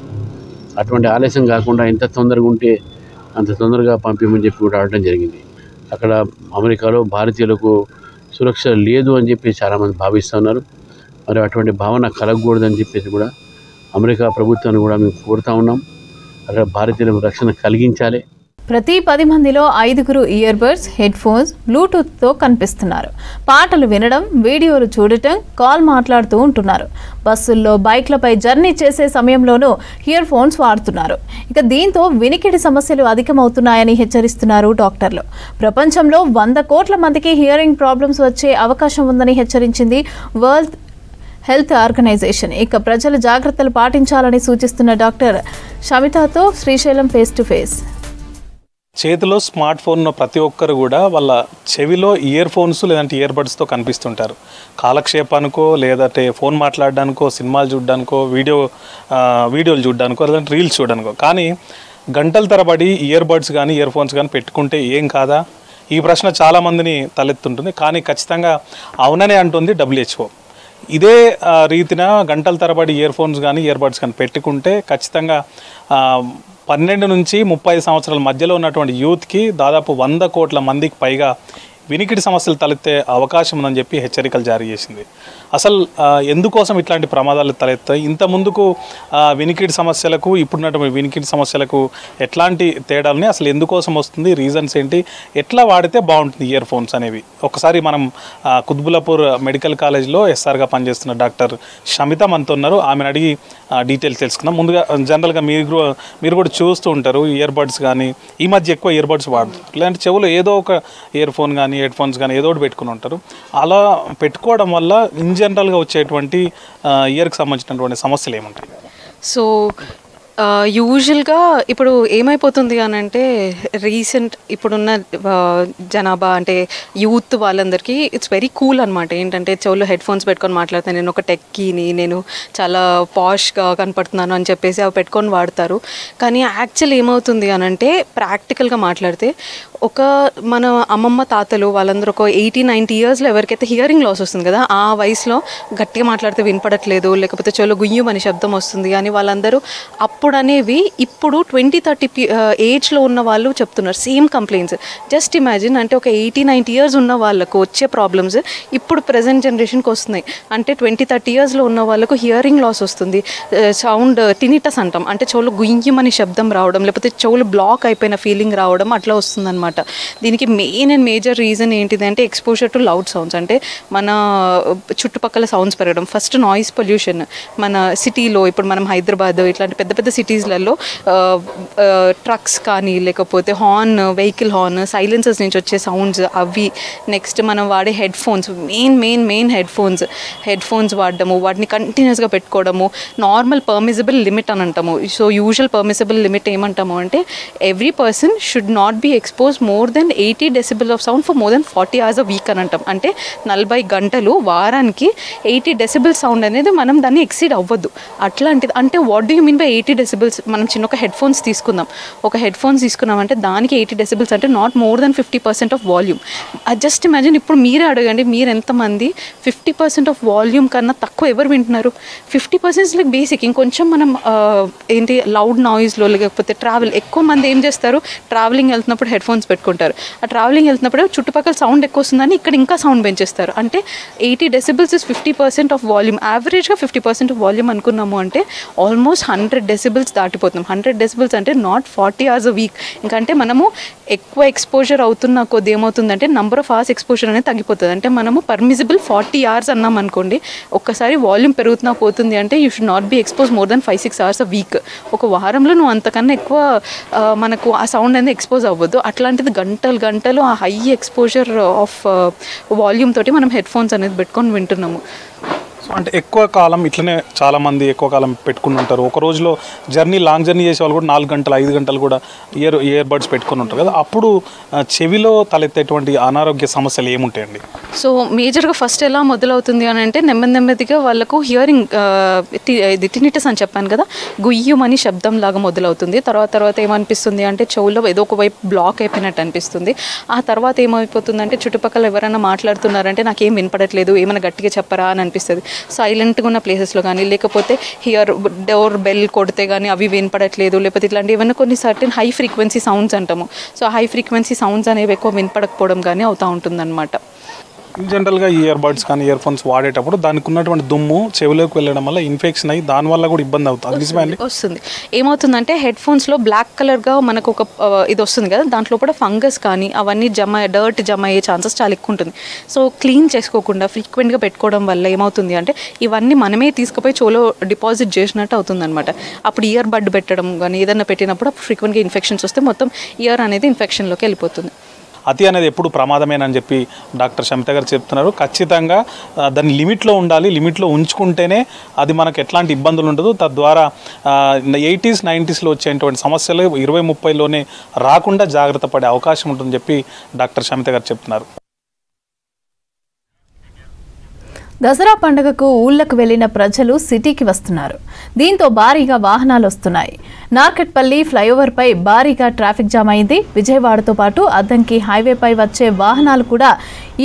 అటువంటి ఆలస్యం కాకుండా ఎంత తొందరగా ఉంటే అంత తొందరగా పంపించమని చెప్పి కూడా అడగడం జరిగింది. అక్కడ అమెరికాలో భారతీయులకు సురక్ష లేదు అని చెప్పి చాలామంది భావిస్తున్నారు. మరి అటువంటి భావన కలగకూడదని చెప్పేసి కూడా అమెరికా ప్రభుత్వాన్ని కూడా మేము కోరుతా ఉన్నాం. అక్కడ భారతీయులకు రక్షణ కలిగించాలి. ప్రతి 10 మందిలో 5 ఇయర్ బడ్స్, హెడ్ ఫోన్స్, బ్లూటూత్తో కనిపిస్తున్నారు. పాటలు వినడం, వీడియోలు చూడటం, కాల్ మాట్లాడుతూ ఉంటున్నారు. బస్సుల్లో, బైక్లపై జర్నీ చేసే సమయంలోనూ ఇయర్ ఫోన్స్ వాడుతున్నారు. ఇక దీంతో వినికిడి సమస్యలు అధికమవుతున్నాయని హెచ్చరిస్తున్నారు డాక్టర్లు. ప్రపంచంలో 100 కోట్ల మందికి హియరింగ్ ప్రాబ్లమ్స్ వచ్చే అవకాశం ఉందని హెచ్చరించింది వరల్డ్ హెల్త్ ఆర్గనైజేషన్. ఇక ప్రజలు జాగ్రత్తలు పాటించాలని సూచిస్తున్న డాక్టర్ షమితాతో శ్రీశైలం ఫేస్ టు ఫేస్. చేతిలో స్మార్ట్ ఫోన్ ఉన్న ప్రతి ఒక్కరు కూడా వాళ్ళ చెవిలో ఇయర్ ఫోన్స్ లేదంటే ఇయర్ బడ్స్తో కనిపిస్తుంటారు. కాలక్షేపానికో లేదంటే ఫోన్ మాట్లాడడానికో, సినిమాలు చూడడానికో, వీడియోలు చూడడానికో లేదంటే రీల్స్ చూడడానికో. కానీ గంటల తరబడి ఇయర్ బడ్స్ కానీ ఇయర్ ఫోన్స్ కానీ పెట్టుకుంటే ఏం కాదా? ఈ ప్రశ్న చాలామందిని తలెత్తుంటుంది. కానీ ఖచ్చితంగా అవుననే అంటుంది WHO. ఇదే రీతిన గంటల తరబడి ఇయర్ ఫోన్స్ కానీ ఇయర్ బడ్స్ కానీ పెట్టుకుంటే ఖచ్చితంగా 12 నుంచి 30 సంవత్సరాల మధ్యలో ఉన్నటువంటి యూత్కి దాదాపు 100 కోట్ల మందికి పైగా వినికిడి సమస్యలు తలెత్తే అవకాశం ఉందని చెప్పి హెచ్చరికలు జారీ చేసింది. అసలు ఎందుకోసం ఇట్లాంటి ప్రమాదాలు తలెత్తాయి? ఇంత ముందుకు వినికిడి సమస్యలకు ఇప్పుడున్నటువంటి వినికిడి సమస్యలకు ఎట్లాంటి తేడాలని, అసలు ఎందుకోసం వస్తుంది, రీజన్స్ ఏంటి, ఎట్లా వాడితే బాగుంటుంది ఇయర్ ఫోన్స్ అనేవి ఒకసారి మనం కుత్బుల్లాపూర్ మెడికల్ కాలేజ్లో ఎస్ఆర్గా పనిచేస్తున్న డాక్టర్ షమిత మనతో ఉన్నారు. ఆమెను అడిగి డీటెయిల్స్ తెలుసుకుందాం. ముందుగా జనరల్గా మీరు కూడా చూస్తూ ఉంటారు ఇయర్ బడ్స్ కానీ, ఈ మధ్య ఎక్కువ ఇయర్ బడ్స్ వాడుతారు, లేదంటే చెవులో ఏదో ఒక ఇయర్ ఫోన్ కానీ హెడ్ ఫోన్స్ కానీ ఏదో ఒకటి పెట్టుకుని ఉంటారు. అలా పెట్టుకోవడం వల్ల ఇన్ జనరల్గా వచ్చేటువంటి ఇయర్కి సంబంధించినటువంటి సమస్యలు ఏముంటాయి? సో యూజువల్గా ఇప్పుడు ఏమైపోతుంది అని అంటే రీసెంట్ ఇప్పుడున్న జనాభా అంటే యూత్ వాళ్ళందరికీ ఇట్స్ వెరీ కూల్ అనమాట. ఏంటంటే చెవులో హెడ్ ఫోన్స్ పెట్టుకొని మాట్లాడతాను, నేను ఒక టెక్కీని, నేను చాలా పాష్గా కనపడుతున్నాను అని చెప్పేసి అవి పెట్టుకొని వాడతారు. కానీ యాక్చువల్ ఏమవుతుంది అని అంటే ప్రాక్టికల్గా మాట్లాడితే మన అమ్మమ్మ తాతలు వాళ్ళందరూ ఒక 80-90 ఇయర్స్లో ఎవరికైతే హియరింగ్ లాస్ వస్తుంది కదా, ఆ వయసులో గట్టిగా మాట్లాడితే వినపడట్లేదు, లేకపోతే చెవులో గుయ్యం అనే శబ్దం వస్తుంది అని వాళ్ళందరూ అప్పుడు అనేవి ఇప్పుడు 20-30 ఏజ్లో ఉన్న వాళ్ళు చెప్తున్నారు సేమ్ కంప్లైంట్స్. జస్ట్ ఇమాజిన్, అంటే ఒక 80-90 ఇయర్స్ ఉన్న వాళ్ళకు వచ్చే ప్రాబ్లమ్స్ ఇప్పుడు ప్రజెంట్ జనరేషన్కి వస్తున్నాయి. అంటే 20-30 ఇయర్స్లో ఉన్న వాళ్ళకు హియరింగ్ లాస్ వస్తుంది, సౌండ్ టినిటస్ అంటాం, అంటే చెవులో గుయ్యం అనే శబ్దం రావడం, లేకపోతే చెవులు బ్లాక్ అయిపోయిన ఫీలింగ్ రావడం అట్లా వస్తుందన్నమాట. దీనికి మెయిన్ అండ్ మేజర్ రీజన్ ఏంటిదంటే ఎక్స్పోజర్ టు లౌడ్ సౌండ్స్. అంటే మన చుట్టుపక్కల సౌండ్స్ పెరగడం. First noise pollution. మన సిటీలో ఇప్పుడు మనం హైదరాబాద్ ఇట్లాంటి పెద్ద పెద్ద సిటీస్లలో ట్రక్స్ కానీ లేకపోతే హార్న్, వెహికల్ హార్న్, సైలెన్సర్స్ నుంచి వచ్చే సౌండ్స్ అవి. నెక్స్ట్ మనం వాడే headphones, main headphones వాడడము, వాటిని కంటిన్యూస్గా పెట్టుకోవడము. నార్మల్ పర్మిసిబుల్ లిమిట్ అని అంటాము. సో యూజువల్ పర్మిసిబుల్ లిమిట్ ఏమంటాము అంటే every person should not be expose more than 80 decibels of sound for more than 40 hours a week అని అంటాం. అంటే 40 గంటలు వారానికి 80 decibels సౌండ్ అనేది మనం దాన్ని ఎక్సీడ్ అవ్వద్దు. అట్లాంటిది అంటే what do you mean by 80 decibels? మనం చిన్న ఒక హెడ్ ఫోన్స్ తీసుకుందాం. ఒక హెడ్ ఫోన్స్ తీసుకున్నామంటే దానికి 80 decibels అంటే not more than 50% of volume. Just imagine, ఇప్పుడు మీరే అడగండి, మీరు ఎంతమంది 50% ఆఫ్ వాల్యూమ్ కన్నా తక్కువ ఎవరు వింటున్నారు? 50% లైక్ బేసిక్. ఇంకొంచెం మనం ఏంటి లౌడ్ నాయిస్లో లేకపోతే ట్రావెల్, ఎక్కువ మంది ఏం చేస్తారు, ట్రావెలింగ్ వెళ్తున్నప్పుడు హెడ్ ఫోన్స్ పెట్టుకుంటారు. ఆ ట్రావెలింగ్ వెళ్తున్నప్పుడు చుట్టుపక్కల సౌండ్ ఎక్కువ వస్తుందని ఇక్కడ ఇంకా సౌండ్ పెంచేస్తారు. అంటే 80 decibels ఇస్ 50% ఆఫ్ వాల్యూమ్. యావరేజ్గా 50% ఆఫ్ వాల్యూమ్ అనుకున్నాము అంటే ఆల్మోస్ట్ 100 decibels దాటిపోతున్నాం. 100 decibels అంటే నాట్ 40 hours a week. ఇంకంటే మనము ఎక్కువ ఎక్స్పోజర్ అవుతున్న కొద్ది ఏమవుతుందంటే నంబర్ ఆఫ్ అవర్స్ ఎక్స్పోజర్ అనేది తగ్గిపోతుంది. అంటే మనము పర్మిసిబుల్ 40 hours అన్నాం అనుకోండి, ఒక్కసారి వాల్యూమ్ పెరుగుతున్నా పోతుంది అంటే you should not be expose more than 5-6 hours a week. ఒక వారంలో నువ్వు అంతకన్నా ఎక్కువ మనకు ఆ సౌండ్ అనేది ఎక్స్పోజ్ అవ్వద్దు. అట్లాంటిది గంటలు ఆ హై ఎక్స్పోజర్ ఆఫ్ వాల్యూమ్ తోటి మనం హెడ్ ఫోన్స్ అనేది పెట్టుకొని వింటున్నాము. అంటే ఎక్కువ కాలం ఇట్లనే చాలామంది ఎక్కువ కాలం పెట్టుకుని ఉంటారు. ఒక రోజులో లాంగ్ జర్నీ చేసే వాళ్ళు కూడా 4 గంటలు 5 గంటలు కూడా ఇయర్ బడ్స్ పెట్టుకుని ఉంటారు కదా, అప్పుడు చెవిలో తలెత్తేటువంటి అనారోగ్య సమస్యలు ఏముంటాయండి? సో మేజర్గా ఫస్ట్ ఎలా మొదలవుతుంది అని అంటే నెమ్మదిగా వాళ్ళకు హియరింగ్ టినిటస్ అని చెప్పాను కదా, గుయ్యమని శబ్దం లాగా మొదలవుతుంది. తర్వాత ఏమనిపిస్తుంది అంటే చెవులో ఏదో ఒక వైపు బ్లాక్ అయిపోయినట్టు అనిపిస్తుంది. ఆ తర్వాత ఏమైపోతుందంటే చుట్టుపక్కల ఎవరైనా మాట్లాడుతున్నారంటే నాకేం వినపడట్లేదు, ఏమైనా గట్టిగా చెప్పరా అని అనిపిస్తుంది. సైలెంట్గా ఉన్న ప్లేసెస్లో కానీ లేకపోతే డోర్ బెల్ కొడితే కానీ అవి వినపడట్లేదు, లేకపోతే ఇట్లాంటి ఏమైనా కొన్ని సర్టెన్ హై ఫ్రీక్వెన్సీ సౌండ్స్ అంటాము. సో హై ఫ్రీక్వెన్సీ సౌండ్స్ అనేవి ఎక్కువ వినపడకపోవడం కానీ అవుతూ ఉంటుందన్నమాట. జనరల్గా ఇయర్ బడ్స్ కానీ ఇయర్ ఫోన్స్ వాడేటప్పుడు దానికి ఉన్నటువంటి దుమ్ము చెవిలోకి వెళ్ళడం వల్ల ఇన్ఫెక్షన్ అయ్యి దానివల్ల కూడా ఇబ్బంది అవుతుంది. వస్తుంది. ఏమవుతుందంటే హెడ్ ఫోన్స్లో బ్లాక్ కలర్గా మనకు ఒక ఇది వస్తుంది కదా, దాంట్లో కూడా ఫంగస్ కానీ అవన్నీ డర్ట్ జమ అయ్యే ఛాన్సెస్ చాలా ఎక్కువ ఉంటుంది. సో క్లీన్ చేసుకోకుండా ఫ్రీక్వెంట్గా పెట్టుకోవడం వల్ల ఏమవుతుంది అంటే ఇవన్నీ మనమే తీసుకుపోయి చెవిలో డిపాజిట్ చేసినట్టు అవుతుంది అనమాట. అప్పుడు ఇయర్ బడ్ పెట్టడం కానీ ఏదైనా పెట్టినప్పుడు ఫ్రీక్వెంట్గా ఇన్ఫెక్షన్స్ వస్తే మొత్తం ఇయర్ అనేది ఇన్ఫెక్షన్లోకి వెళ్ళిపోతుంది. అతి అనేది ఎప్పుడు ప్రమాదమేనని చెప్పి డాక్టర్ శమిత గారు చెప్తున్నారు. ఖచ్చితంగా దాన్ని లిమిట్లో ఉండాలి, లిమిట్లో ఉంచుకుంటేనే అది మనకు ఎట్లాంటి ఇబ్బందులు ఉండదు. తద్వారా 80s 90sలో వచ్చేటువంటి సమస్యలు 20-30లోనే రాకుండా జాగ్రత్త పడే అవకాశం ఉంటుందని చెప్పి డాక్టర్ శమిత గారు చెప్తున్నారు. దసరా పండుగకు ఊళ్లకు వెళ్లిన ప్రజలు సిటీకి వస్తున్నారు. దీంతో భారీగా వాహనాలు వస్తున్నాయి. నార్కట్పల్లి ఫ్లైఓవర్పై భారీగా ట్రాఫిక్ జామ్ అయింది. విజయవాడతో పాటు అద్దంకి హైవేపై వచ్చే వాహనాలు కూడా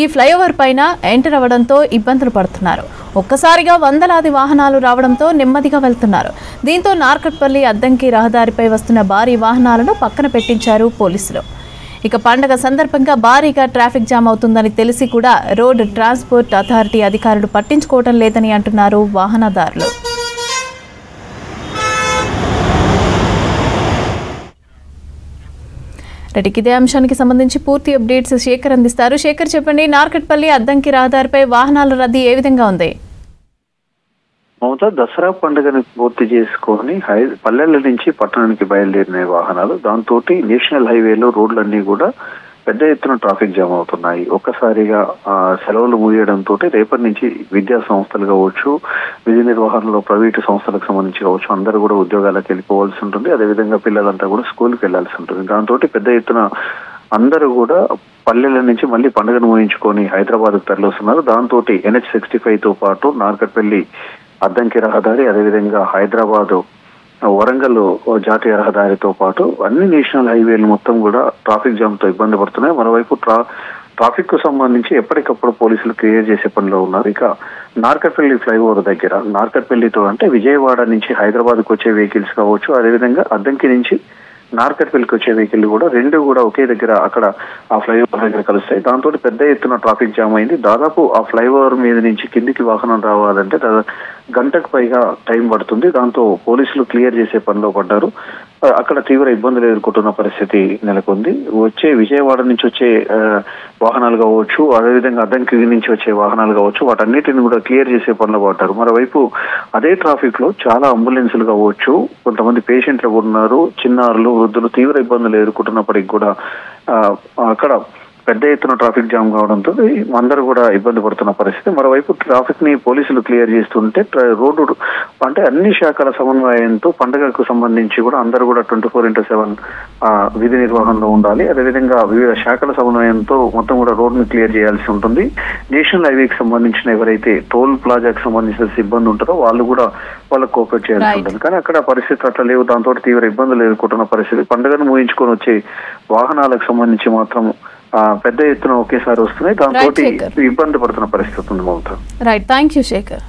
ఈ ఫ్లైఓవర్ పైన ఎంటర్ అవ్వడంతో ఇబ్బందులు పడుతున్నారు. ఒక్కసారిగా వందలాది వాహనాలు రావడంతో నెమ్మదిగా వెళ్తున్నారు. దీంతో నార్కట్పల్లి అద్దంకి రహదారిపై వస్తున్న భారీ వాహనాలను పక్కన పెట్టించారు పోలీసులు. ఇక పండుగ సందర్భంగా భారీగా ట్రాఫిక్ జామ్ అవుతుందని తెలిసి కూడా రోడ్ ట్రాన్స్పోర్ట్ అథారిటీ అధికారులు పట్టించుకోవడం లేదని అంటున్నారు వాహనదారులు. ఇదే అంశానికి సంబంధించి పూర్తి అప్డేట్స్ శేఖర్ అందిస్తారు. శేఖర్ చెప్పండి, నార్కట్పల్లి అద్దంకి రహదారిపై వాహనాల రద్దీ ఏ విధంగా ఉంది? మమతా, దసరా పండుగను పూర్తి చేసుకొని పల్లెల నుంచి పట్టణానికి బయలుదేరిన వాహనాలు, దాంతో నేషనల్ హైవేలో రోడ్లన్నీ కూడా పెద్ద ఎత్తున ట్రాఫిక్ జామ్ అవుతున్నాయి. ఒక్కసారిగా సెలవులు ముగియడంతో రేపటి నుంచి విద్యా సంస్థలు కావచ్చు, విధి నిర్వహణలో ప్రైవేటు సంస్థలకు సంబంధించి కావచ్చు, అందరూ కూడా ఉద్యోగాలకు వెళ్ళిపోవాల్సి ఉంటుంది. అదేవిధంగా పిల్లలంతా కూడా స్కూల్కి వెళ్లాల్సి ఉంటుంది. దాంతో పెద్ద ఎత్తున అందరూ కూడా పల్లెల నుంచి మళ్ళీ పండుగను ఊహించుకొని హైదరాబాద్కు తరలిస్తున్నారు. దాంతో NH65తో పాటు నార్కట్పల్లి అద్దంకి రహదారి, అదేవిధంగా హైదరాబాద్ వరంగల్ జాతీయ రహదారితో పాటు అన్ని నేషనల్ హైవేలు మొత్తం కూడా ట్రాఫిక్ జామ్ తో ఇబ్బంది పడుతున్నాయి. మరోవైపు ట్రాఫిక్ కు సంబంధించి ఎప్పటికప్పుడు పోలీసులు క్లియర్ చేసే పనిలో ఉన్నారు. ఇక నార్కట్పల్లి ఫ్లైఓవర్ దగ్గర నార్కట్పల్లితో అంటే విజయవాడ నుంచి హైదరాబాద్కు వచ్చే వెహికల్స్ కావచ్చు, అదేవిధంగా అద్దంకి నుంచి నార్కట్పల్లికి వచ్చే వెహికల్ కూడా రెండు కూడా ఒకే దగ్గర అక్కడ ఆ ఫ్లైఓవర్ దగ్గర కలుస్తాయి. దాంతో పెద్ద ఎత్తున ట్రాఫిక్ జామ్ అయింది. దాదాపు ఆ ఫ్లైఓవర్ మీద నుంచి కిందికి వాహనం రావాలంటే గంటకు పైగా టైం పడుతుంది. దాంతో పోలీసులు క్లియర్ చేసే పనిలో పడ్డారు. అక్కడ తీవ్ర ఇబ్బందులు ఎదుర్కొంటున్న పరిస్థితి నెలకొంది. వచ్చే విజయవాడ నుంచి వచ్చే వాహనాలు కావచ్చు, అదేవిధంగా అద్దంకి నుంచి వచ్చే వాహనాలు కావచ్చు, వాటన్నిటిని కూడా క్లియర్ చేసే పనిలో పడ్డారు. మరోవైపు అదే ట్రాఫిక్ లో చాలా అంబులెన్సులు కావచ్చు, కొంతమంది పేషెంట్లు ఉన్నారు, చిన్నారులు, వృద్ధులు తీవ్ర ఇబ్బందులు ఎదుర్కొంటున్నప్పటికీ కూడా అక్కడ పెద్ద ఎత్తున ట్రాఫిక్ జామ్ కావడంతో అందరూ కూడా ఇబ్బంది పడుతున్న పరిస్థితి. మరోవైపు ట్రాఫిక్ ని పోలీసులు క్లియర్ చేస్తుంటే రోడ్డు అంటే అన్ని శాఖల సమన్వయంతో పండుగకు సంబంధించి కూడా అందరూ కూడా 24/7 విధి నిర్వహణలో ఉండాలి. అదేవిధంగా వివిధ శాఖల సమన్వయంతో మొత్తం కూడా రోడ్డుని క్లియర్ చేయాల్సి ఉంటుంది. నేషనల్ హైవేకి సంబంధించిన ఎవరైతే టోల్ ప్లాజాకి సంబంధించిన సిబ్బంది ఉంటారో వాళ్ళు కూడా వాళ్ళకు కోఆపరేట్ చేయాల్సి ఉంటుంది. కానీ అక్కడ పరిస్థితి అట్లా లేవు. దాంతో తీవ్ర ఇబ్బందులు ఎదుర్కొంటున్న పరిస్థితి. పండుగను ముగించుకొని వచ్చే వాహనాలకు సంబంధించి మాత్రం పెద్ద ఎత్తున ఒకేసారి వస్తున్నాయి. దాంతో ఇబ్బంది పడుతున్న పరిస్థితి ఉంది. Mamata. Right, thank you Shekhar.